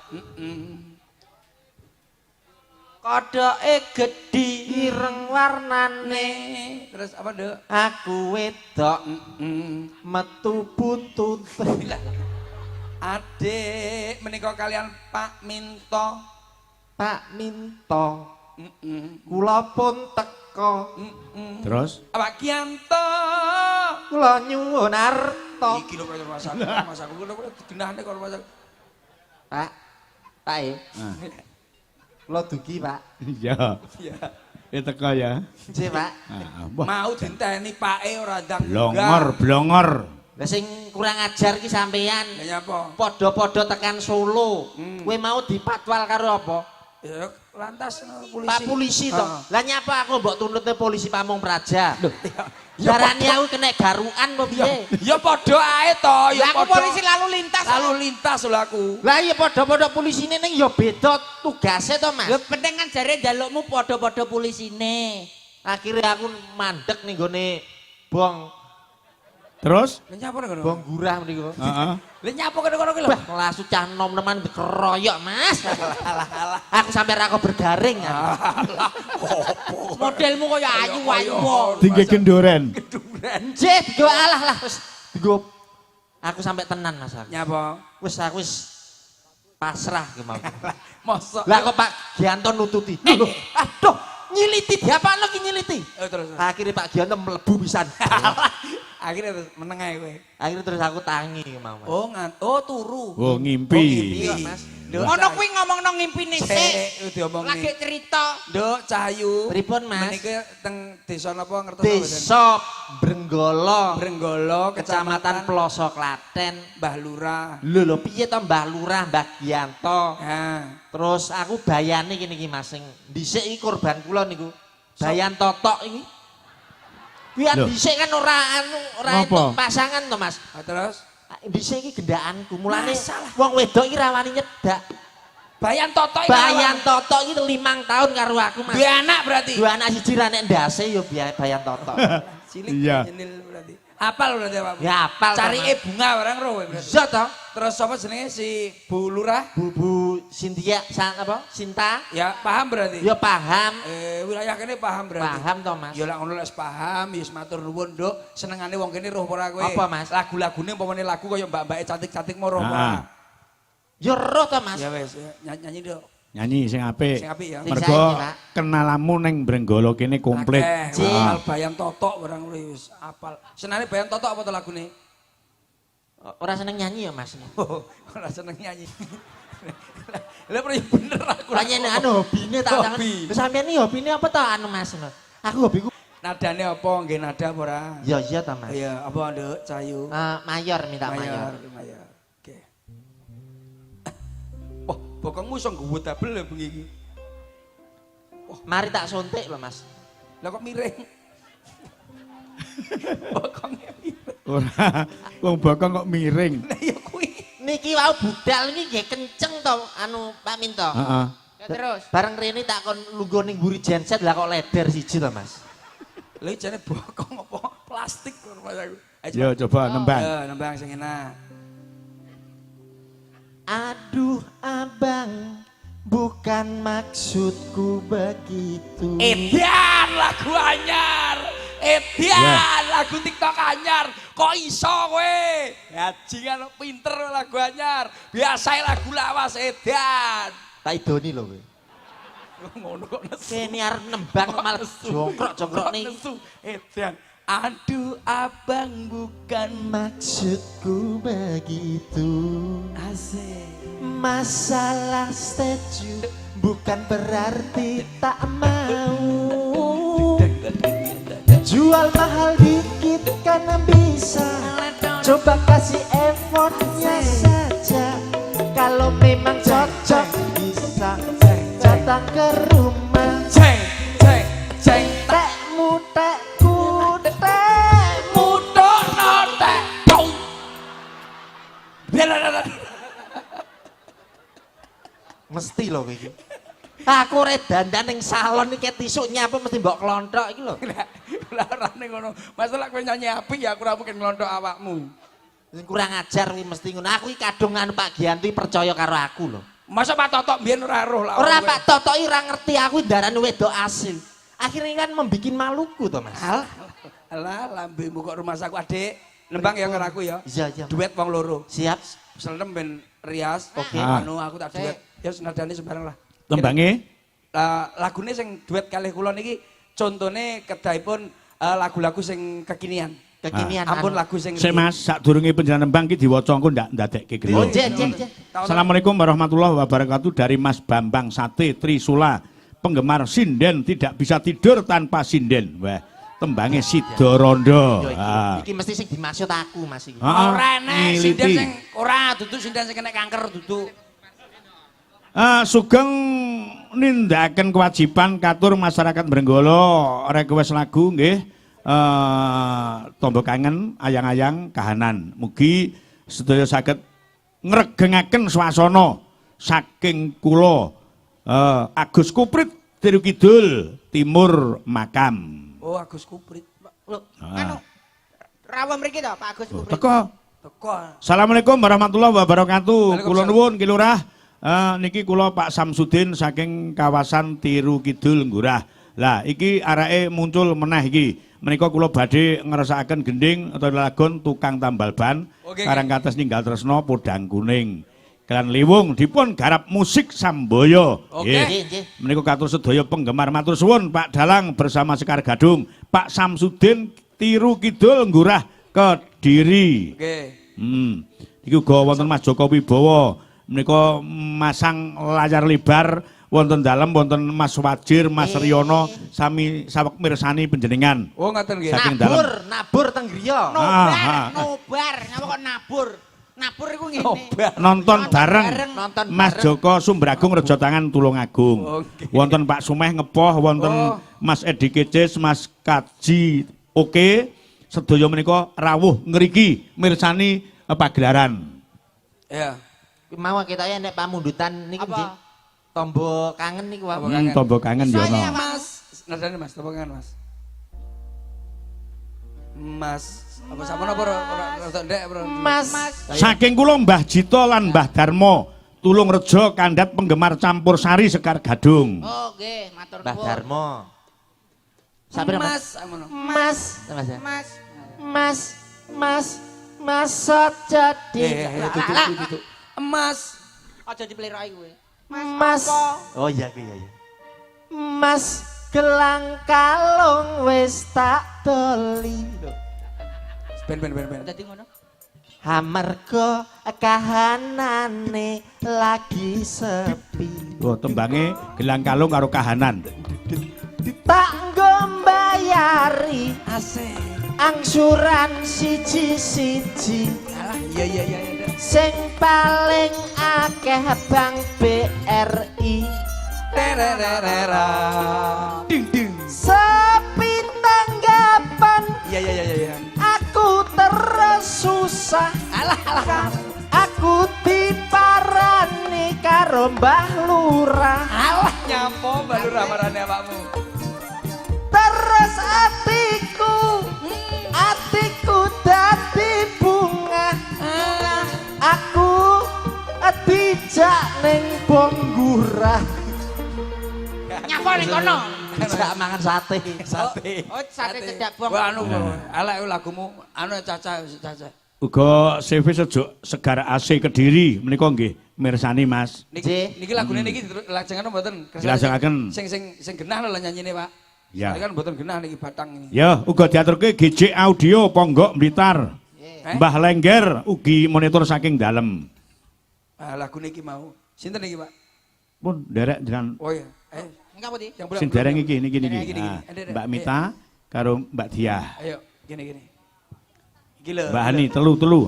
Speaker 1: Kodhoke gedhi ireng warnane.
Speaker 2: Terus apa, Dek?
Speaker 1: Aku wedok metu buntut.
Speaker 2: Adik menika kalian Pak Minto.
Speaker 1: Pak Minto. Kula pun teka.
Speaker 4: Terus
Speaker 2: Pak Kianto.
Speaker 1: Kula nyuwun arta.
Speaker 2: Iki lho kaya masaku kula digenahne karo masak.
Speaker 1: Pak. Pak e. Kula dugi, Pak.
Speaker 4: iya.
Speaker 2: Iya.
Speaker 4: Teko ya.
Speaker 1: Nggih, Pak.
Speaker 2: Mau dinteni pake ora ndang.
Speaker 4: Blongor.
Speaker 1: Lah sing kurang ajar ki sampean.
Speaker 2: Ya apa?
Speaker 1: Padha-padha tekan Solo. Kowe mau dipatwal karo apa?
Speaker 2: Ya lantas polisi.
Speaker 1: Pak polisi to. Lah nyapa aku mbok tuntutne polisi Pamung Praja. Darani aku kena garukan apa piye?
Speaker 2: Ya padha ae to, ya
Speaker 1: Lah aku
Speaker 2: padha.
Speaker 1: polisi lalu lintas.
Speaker 2: Lalu lintas lho aku.
Speaker 1: Lah iya padha-padha polisine ning ya beda tugase to, Mas.
Speaker 5: Lho penting kan jare njalukmu padha-padha polisine.
Speaker 1: Akhirnya aku mandek ning gone bong
Speaker 4: Terus?
Speaker 2: Lah nyapa ngono?
Speaker 1: bong gurah mriku.
Speaker 4: Heeh.
Speaker 2: Lah nyapa kono-kono ki lho.
Speaker 1: Bah, lasu cah nom-noman dikeroyok, Mas. Alah. Aku sampai rako bergaring.
Speaker 5: Modelmu kaya ayu-ayu.
Speaker 4: Tinggi gendoren.
Speaker 1: Nggih, digo alah lah wis digo. Aku sampai tenan, Mas.
Speaker 2: Nyapa?
Speaker 1: Aku wis pasrah ki mau.
Speaker 2: Mosok.
Speaker 1: Lah kok Pak Gianto nututi. Loh, aduh, nyiliti diapakno ki nyiliti.
Speaker 2: Terus.
Speaker 1: Akhirnya Pak Gianto mlebu pisan.
Speaker 2: Akhirnya terus meneng ae kowe.
Speaker 1: Akhirnya terus aku tangi ki mau. Mas.
Speaker 2: Oh turu.
Speaker 4: Oh ngimpi.
Speaker 1: Iya, Mas.
Speaker 2: Nduk,
Speaker 1: Ngono
Speaker 2: Cah-
Speaker 1: kuwi ngomongno ngimpine
Speaker 2: Sik,
Speaker 1: sik.
Speaker 2: diomongni.
Speaker 1: Lagi cerita.
Speaker 2: Nduk Cahayu.
Speaker 5: Pripun, Mas?
Speaker 2: Meniki teng desa napa ngertos
Speaker 5: Desa Brenggolo,
Speaker 2: Brenggolo,
Speaker 5: Kecamatan Ploso Klaten.
Speaker 2: Mbah Lurah.
Speaker 5: Lho piye to Mbah Lurah, Mbah Giyanto.
Speaker 2: Nah,
Speaker 5: Terus aku bayane kene iki Mas sing dhisik iki korban kula niku. Bayan totok iki. Kuwi
Speaker 4: Lho.
Speaker 5: dhisik kan ora
Speaker 4: Ngapa?
Speaker 5: entuk pasangan to Mas.
Speaker 2: terus
Speaker 5: Dhisik iki gendakanku. Mulane
Speaker 2: Masalah.
Speaker 5: wong wedok iki rawani nyedak.
Speaker 2: Bayan Toto iki.
Speaker 5: Bayan totok iki 5 tahun karo aku Mas.
Speaker 2: Dua anak berarti.
Speaker 5: Dua anak siji ra nek ndase yo bayan totok.
Speaker 2: Cilik
Speaker 4: Iya.
Speaker 2: nyenil berarti. Apal berarti Pak.
Speaker 5: Ya apal.
Speaker 2: Cari bunga barang roh berarti.
Speaker 5: Iya to.
Speaker 2: Terus sapa jenenge si Bu Lurah?
Speaker 5: Bu Cynthia apa? Sinta.
Speaker 2: Ya paham berarti.
Speaker 5: Ya paham.
Speaker 2: Wilayah kene paham berarti.
Speaker 5: Paham to Mas.
Speaker 2: Ya lek ngono lek paham, ya matur nuwun, Nduk. Senengane wong kene roh ora kowe.
Speaker 5: Apa, Mas?
Speaker 2: Lagu-lagune umpamane lagu kaya mbak-mbake cantik-cantik moro
Speaker 4: Ah.
Speaker 5: Ya roh to Mas.
Speaker 2: Ya wis, ya, nyanyi Nduk.
Speaker 4: Nyanyi sing apik.
Speaker 2: Sing apik ya.
Speaker 5: Sing
Speaker 4: Mergo
Speaker 5: saiki, Pak.
Speaker 4: kenalamu ning Brenggolo kene komplit.
Speaker 2: Akeh,
Speaker 4: Ah.
Speaker 2: apal Bayan Totok barang wis apal. Senane Bayan Totok apa to lagune?
Speaker 5: Ora seneng nyanyi ya Mas.
Speaker 2: Ora seneng nyanyi. Lah ya bener aku.
Speaker 5: Ora nyanyi anu hobine tak tangan.
Speaker 2: Hobi.
Speaker 5: Sampeyan iki hobine apa to anu Mas? Aku hobiku.
Speaker 2: Nadane apa? Nggih nada apa ora?
Speaker 5: Ya iya to Mas.
Speaker 2: Iya, apa Nduk? Cahayu.
Speaker 5: Mayor minta mayor.
Speaker 2: Mayor. Oke. Wah, bokongmu iso nggowo double ya bengi iki.
Speaker 5: Mari tak suntik lho Mas.
Speaker 2: Lah kok miring? Bokongnya miring.
Speaker 4: Ora, wong bokong kok miring.
Speaker 2: Lah ya kuwi.
Speaker 5: Niki wau budal niki nggih kenceng to anu Pak Minto.
Speaker 4: Heeh.
Speaker 1: Ya terus.
Speaker 5: Bareng rene tak kon lungguh ning mburi genset lah kok leder siji to Mas.
Speaker 2: Lah jane bokong apa plastik kok rumah aku.
Speaker 4: Yo coba nembang.
Speaker 2: Ya, nembang sing enak.
Speaker 5: Aduh abang, bukan maksudku begitu.
Speaker 2: Edian lagu anyar. Edian lagu TikTok anyar. Kok iso kowe? Bajingan pinter lagu anyar. Biasa lagu lawas Edian.
Speaker 5: Tak idoni lho kowe.
Speaker 2: Ngono kok nesu.
Speaker 5: Kene arep nembang malah jongkrok-jongkrok nih.
Speaker 2: Nesu. Edian. Aduh abang bukan
Speaker 5: Maksudku begitu.
Speaker 2: asik.
Speaker 5: Masalah setuju bukan berarti tak mau. Jual mahal dikit karena bisa. Coba kasih effortnya saja. Kalau memang cocok bisa datang ke rumah.
Speaker 2: Ceng, ceng, ceng.
Speaker 5: Tekmu tekku tekmu.
Speaker 2: Mutok notek. Kau. Biar.
Speaker 5: Mesti loh iki. Aku rek dandan ning salon iki tisuk nyapa mesti mbok klonthok iki lho.
Speaker 2: Lah rane ngono. Masalah kowe nyanyi apik ya aku ora mungkin nglonthok awakmu.
Speaker 5: Sing kurang ajar kuwi mesti ngono. Aku iki kadung anu Pak Giyanti percaya karo aku lho.
Speaker 2: Masa Pak Totok mbiyen ora roh lah.
Speaker 5: Ora Pak Toto iki ora ngerti aku darane wedok asil. Akhirnya kan membikin maluku to Mas.
Speaker 2: Alah lambemu kok rumah saku Adik. Nembang ya karo aku ya.
Speaker 5: Iya iya.
Speaker 2: Duet wong loro.
Speaker 5: Siap.
Speaker 2: Selem ben rias.
Speaker 5: Oke.
Speaker 2: Anu aku tak duet. Ya senadane sembarang lah.
Speaker 4: Tembange
Speaker 2: Lagune sing duet kalih kula niki contone kedahipun lagu-lagu sing kekinian.
Speaker 5: Kekinian.
Speaker 2: Ampun lagu sing
Speaker 4: sik Mas, sadurunge panjenengan nembang ki diwaca engko ndak ndadekke
Speaker 5: Oh,
Speaker 4: gelo.
Speaker 5: jek.
Speaker 4: Assalamualaikum warahmatullahi wabarakatuh dari Mas Bambang Sate Trisula. Penggemar sinden tidak bisa tidur tanpa sinden. Wah, tembange Sida Rondo.
Speaker 5: Iki mesti sing dimaksud aku Mas iki.
Speaker 2: ora enek sinden
Speaker 4: ngiliti.
Speaker 2: sing ora dudu sinden sing kena kanker dudu.
Speaker 4: Sugeng nindakaken kewajiban katur masyarakat Brenggolo request lagu nggih Tombo Kangen ayang-ayang kahanan. Mugi sedaya saged ngregengaken swasana saking kula Agus Kuprit Tiru Kidul Timur Makam.
Speaker 2: Oh Agus Kuprit.
Speaker 1: Lho, anu rawuh mriki to Pak Agus Kuprit.
Speaker 4: Teko.
Speaker 2: Teko.
Speaker 4: Assalamualaikum warahmatullahi wabarakatuh. Kula
Speaker 2: Waalaikumsalam.
Speaker 4: nuwun Ki Lurah. Niki kula Pak Samsudin saking kawasan Tiru Kidul Nggurah. Lah iki areke muncul meneh iki. Menika kula badhe ngrasakaken gending atau lagon tukang tambal ban.
Speaker 2: Oke,
Speaker 4: Karang kates ninggal tresno podang kuning. Kelan liwung dipun garap musik Samboyo.
Speaker 2: Oke.
Speaker 4: Nggih.
Speaker 5: Nggih.
Speaker 4: Menika katur sedaya penggemar matur suwun Pak Dalang bersama Sekar Gadung, Pak Samsudin Tiru Kidul Nggurah Kediri.
Speaker 2: Oke.
Speaker 4: Iki uga wonten Mas Joko Wibowo menika masang layar lebar wonten dalem wonten Mas Wajir, Mas Riono sami saweg mirsani panjenengan.
Speaker 2: Oh ngoten nggih.
Speaker 4: Saking
Speaker 5: Nabur teng griya.
Speaker 1: Nobar, ngapa kok nabur? Nabur iku ngene.
Speaker 4: Nonton bareng
Speaker 5: Nonton
Speaker 4: Mas
Speaker 5: bareng.
Speaker 4: Joko Sumbragung Rejo Tangan Tulungagung. Wonten Pak Sumeh ngepoh, wonten Mas Edi Kecis, Mas Kaji Oke, sedaya menika rawuh ngriki mirsani pagelaran.
Speaker 2: Ya.
Speaker 5: Mau kita ya nek pamundutan niki
Speaker 1: Apa?
Speaker 5: nggih. Tombo kangen niku wae.
Speaker 4: Tombo kangen yo
Speaker 1: Saya,
Speaker 4: ono.
Speaker 1: Mas.
Speaker 2: Nadane Mas, tepungan Mas. Mas, apa sampun apa rada ndek, Bro?
Speaker 5: Mas.
Speaker 4: Saking kula Mbah Jito lan Mbah Darmo, Tulungrejo kandhat penggemar campur sari Sekar Gadung.
Speaker 1: Oh, nggih, matur
Speaker 5: Mbah
Speaker 1: nuwun.
Speaker 5: Darmo. Sampai
Speaker 2: Mas, amono.
Speaker 5: Mas. Mas.
Speaker 1: Mas.
Speaker 5: Mas. Mas. Mas jadi.
Speaker 2: Tutuk. Emas.
Speaker 1: Aja dipleroki kowe.
Speaker 5: Mas. Oh iya iya. Mas gelang kalung wis tak doli.
Speaker 2: Ben.
Speaker 1: Dadi ngono.
Speaker 5: Amarga kahanane lagi sepi.
Speaker 4: Wah, tembange gelang kalung karo kahanan.
Speaker 5: Tak nggo mbayari
Speaker 2: Asik.
Speaker 5: angsuran siji-siji.
Speaker 2: Alah, iya.
Speaker 5: Sing paling akeh Bank BRI.
Speaker 2: Terererera. Ding.
Speaker 5: Sepi tanggapan
Speaker 2: Iya.
Speaker 5: aku terus susah.
Speaker 2: Alah.
Speaker 5: Aku diparani karo Mbah Lurah.
Speaker 2: Alah nyampo balu ramarane awakmu.
Speaker 5: Terus atiku dadi bunga. Aku dijak ning Bonggurah.
Speaker 1: Nyapa ning kono?
Speaker 5: Dijak mangan sate.
Speaker 1: Oh, sate cedak bong.
Speaker 2: Wah anu, elek lagumu anu Caca.
Speaker 4: Uga CV Sejuk Segar AC Kediri menika nggih mirsani Mas.
Speaker 2: Niki lagune niki lajengan mboten?
Speaker 4: Dilajengaken.
Speaker 2: Sing genah lho nyanyine, Pak.
Speaker 4: Ya.
Speaker 2: Ini kan mboten genah niki batang ini.
Speaker 4: Ya, uga diaturke GJ Audio Ponggok Blitar. Mbah Lengger ugi monitor saking dalem.
Speaker 2: Ah, lagu niki mau. Sinten niki, Pak?
Speaker 4: Pun derek jenengan
Speaker 2: Oh iya.
Speaker 1: Engko ndi?
Speaker 2: Yang
Speaker 4: sing dereng iki niki.
Speaker 2: Gini.
Speaker 4: Nah, Mbak Mita karo Mbak Diah.
Speaker 2: Ayo, gini. Iki lho.
Speaker 4: Mbak Hani telu.
Speaker 2: Telu.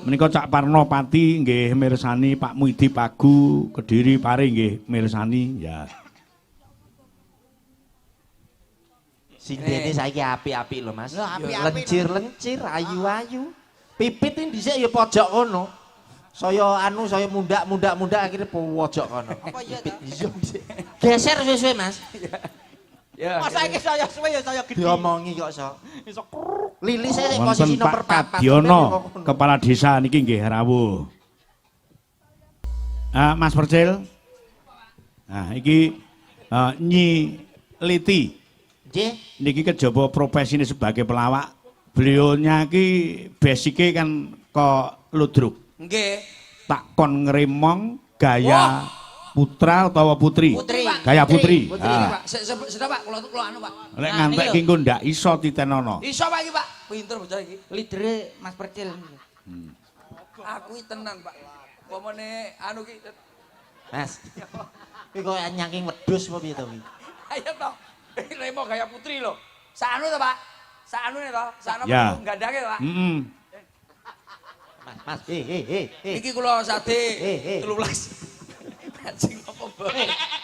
Speaker 4: Menika Cak Parno Pati nggih mirsani, Pak Muidi Pagu Kediri Pari nggih mirsani. Ya.
Speaker 5: Sindene saiki apik-apik lho, Mas.
Speaker 1: Lho, apik-apik.
Speaker 5: Lencir, ayu-ayu. Pipit iki dhisik ya pojok kono. Saya mundak akhirnya pojok kono.
Speaker 1: Apa iya
Speaker 5: Pipit
Speaker 1: ta?
Speaker 5: iya dhisik. Geser suwe-suwe, Mas.
Speaker 2: Ya.
Speaker 1: Masa iki saya suwe ya saya gede.
Speaker 5: Diomongi kok iso.
Speaker 1: Iso
Speaker 5: Lilis saya
Speaker 4: Wonten
Speaker 5: posisi
Speaker 4: Pak
Speaker 5: nomor 4.
Speaker 4: Kadiono, Kepala Desa niki nggih rawuh. Mas Percil. Nah, iki Nyi Liti.
Speaker 5: Nggih.
Speaker 4: Niki kejaba profesine sebagai pelawak. Beliaunya ki basike kan kok ludruk.
Speaker 2: Nggih.
Speaker 4: Tak kon ngremong gaya putra utawa putri.
Speaker 1: Putri.
Speaker 4: Gaya putri.
Speaker 2: Putri
Speaker 4: Ah.
Speaker 2: iki, Pak. Sudah, Pak. Kula anu, Pak.
Speaker 4: Lek
Speaker 1: Nah,
Speaker 4: ngantek
Speaker 1: niki
Speaker 4: ki
Speaker 1: lho.
Speaker 4: engko ndak iso titenono.
Speaker 2: Iso Pak iki, Pak. Pinter bocah iki.
Speaker 1: Lidere Mas Percil.
Speaker 2: Aku iki tenan, Pak. Pomone anu ki.
Speaker 5: Mas. Kuwi kok nyangking wedhus apa piye to kuwi?
Speaker 2: Ayo to. Remo gaya putri lho. Sakanu to, Pak. Sakanune to. Sakno
Speaker 4: Ya.
Speaker 2: gandake, Pak.
Speaker 4: Heeh.
Speaker 5: Mas.
Speaker 2: Iki kula sate
Speaker 5: Eh.
Speaker 2: 13. Anjing apa, Mbak?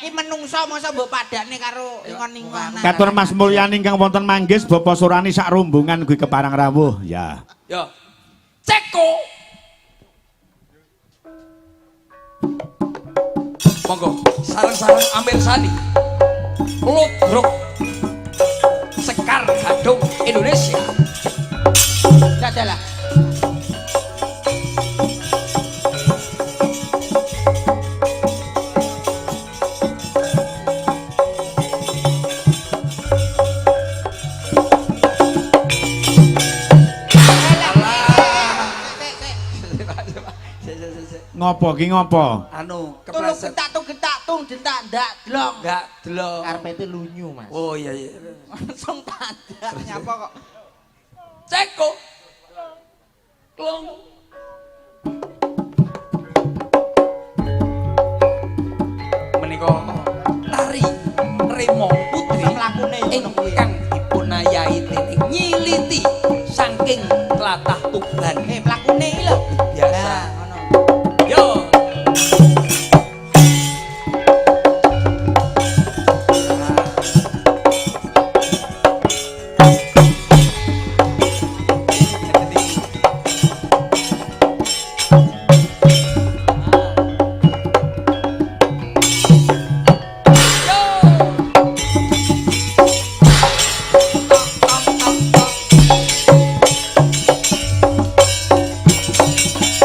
Speaker 1: Ki menungso masa mbok padane karo ingon-ingonan.
Speaker 4: Katur Mas Mulyani ingkang wonten manggis Bapak Surani sak rombongan kuwi keparang rawuh. Ya.
Speaker 2: Yo. Ceko. Monggo, sareng-sareng Amir Sani. Ludruk. Sekar Gadung Indonesia.
Speaker 1: Dadalah.
Speaker 4: Ngopo ki ngopo?
Speaker 2: Anu,
Speaker 1: Tulung
Speaker 2: kepleset.
Speaker 1: getak tung dentak ndak dlong.
Speaker 2: Enggak delok.
Speaker 5: Karpete lunyu, Mas.
Speaker 2: Oh iya.
Speaker 1: Langsung tandak nyapa kok.
Speaker 2: Ceko. Klong. Remo Putri
Speaker 1: Masa mlakune ya ngono kuwi.
Speaker 2: ingkang dipunayai dening nyiliti saking tlatah Tuban.
Speaker 1: Mlakune iki lho.
Speaker 2: Biasa.
Speaker 1: Nah, ngono.
Speaker 2: Yo.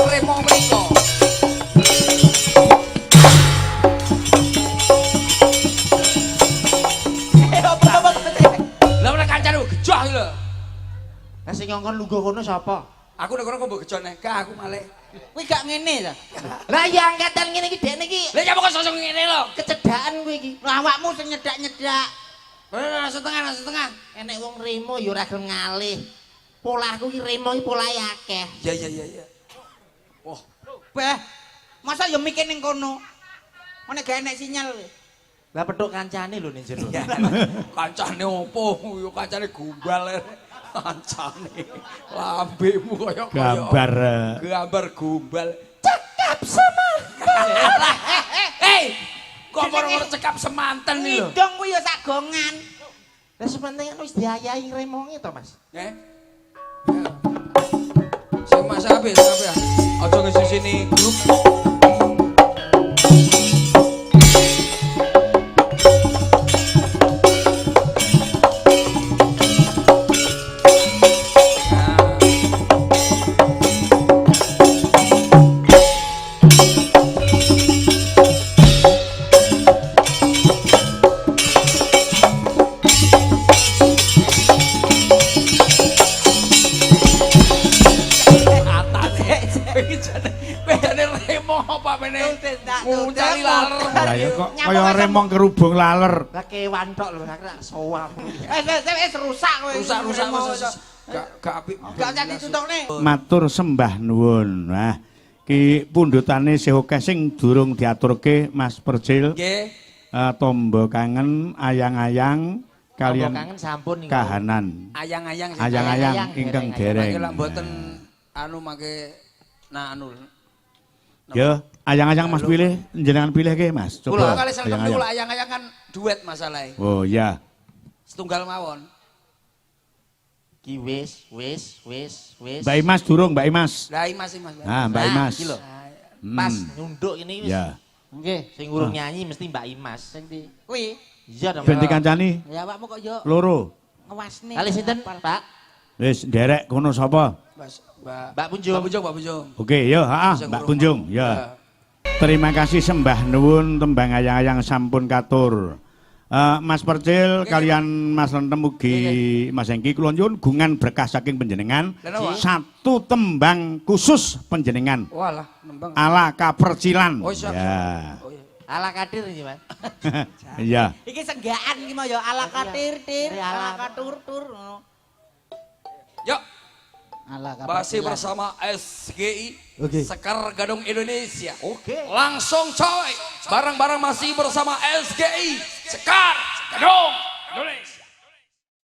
Speaker 2: Remo mriko. Lah ora kancane gejah iki lho.
Speaker 5: Lah sing ngongkon lungguh kono sapa?
Speaker 2: Aku nek kono kok mbok gejone, gak aku malih.
Speaker 1: Kuwi gak ngene ta.
Speaker 5: Lah ya angkatan ngene iki dekne iki
Speaker 2: Lah ya kok sosok ngene lho.
Speaker 5: kecedakan kowe iki.
Speaker 1: Lah awakmu sing nyedak-nyedak.
Speaker 2: Setengah.
Speaker 5: Enek wong remo ya ora gelem ngalih. Polaku iki remo iki polahe akeh.
Speaker 2: Ya. Oh,
Speaker 1: Beh, masa ya mikir ning kono. Mana gak enek sinyal.
Speaker 5: Lah petuk kancane lho ning jero.
Speaker 2: kancane opo? Yo kancane gombal. Kancane lambemu kaya gambar gombal. Cekap semanten. Hei, kok moro-moro cekap semanten iki lho.
Speaker 1: Ngidong kuwi ya sak gongan.
Speaker 5: Lah sementing wis diayahi remonge to, Mas.
Speaker 2: Sing Mas Abe. Aja ngesini grup. Bedane remo apa mene? Nguncali laler.
Speaker 4: Lah ya kok kaya remong kerubung laler.
Speaker 5: Lah kewan tok lho, aku tak sowan.
Speaker 1: Wis rusak kowe.
Speaker 2: Rusak gak apik.
Speaker 1: Gak usah ditutokne.
Speaker 4: Matur sembah nuwun. Nah, ki pundhutane sih akeh sing durung diaturke Mas Percil.
Speaker 2: Nggih.
Speaker 4: Tombo kangen ayang-ayang kalian
Speaker 5: kangen sampun niku.
Speaker 4: kahanan.
Speaker 2: Ayang-ayang
Speaker 4: Ayang-ayang ingkang dereng.
Speaker 2: Lek mboten anu mangke anu.
Speaker 4: Ya, ayang-ayang Mas pilih, jenengan pilih ke Mas.
Speaker 2: Kula kali selem
Speaker 4: ayang-ayang.
Speaker 2: kula ayang-ayang kan duet masalahe.
Speaker 4: Oh ya.
Speaker 2: Setunggal mawon.
Speaker 5: Ki wis.
Speaker 4: Mbak Imas durung, Mbak Imas.
Speaker 2: Lah Mas.
Speaker 4: Ah, Mbak Imas.
Speaker 5: Iki lho.
Speaker 4: Hmm.
Speaker 5: Pas nyunduk ini wis.
Speaker 4: Ya.
Speaker 5: Nggih, sing urung nyanyi mesti Mbak Imas.
Speaker 1: Sing di kuwi
Speaker 5: Iya dong.
Speaker 4: Ben dikancani
Speaker 1: ya awakmu kok yo
Speaker 4: loro.
Speaker 1: ngewasne.
Speaker 5: Kali sinten, Pak?
Speaker 4: Wis nderek kono sapa?
Speaker 5: Mbak Punjung.
Speaker 2: Mbak Punjung.
Speaker 4: Oke, yo, Mbak Punjung, ya. Terima kasih sembah nuwun tembang ayang-ayang sampun katur. Mas Percil kalian Mas Lentem ugi Mas Engki kula nyuwun gungan berkah saking panjenengan. Satu tembang khusus panjenengan.
Speaker 2: Walah, nembang.
Speaker 4: Ala kapercilan.
Speaker 2: Oh, siap.
Speaker 4: Ya.
Speaker 5: Ala kadir iki, Mas.
Speaker 4: Iya.
Speaker 1: Iki senggaan iki mau yo ala katir-tir, ala katur-tur ngono.
Speaker 2: Yuk,
Speaker 1: Ala
Speaker 2: masih bersama SGI Sekar Gadung Indonesia.
Speaker 5: Oke.
Speaker 2: Langsung coy, bareng-bareng masih bersama SGI Sekar Gadung Indonesia.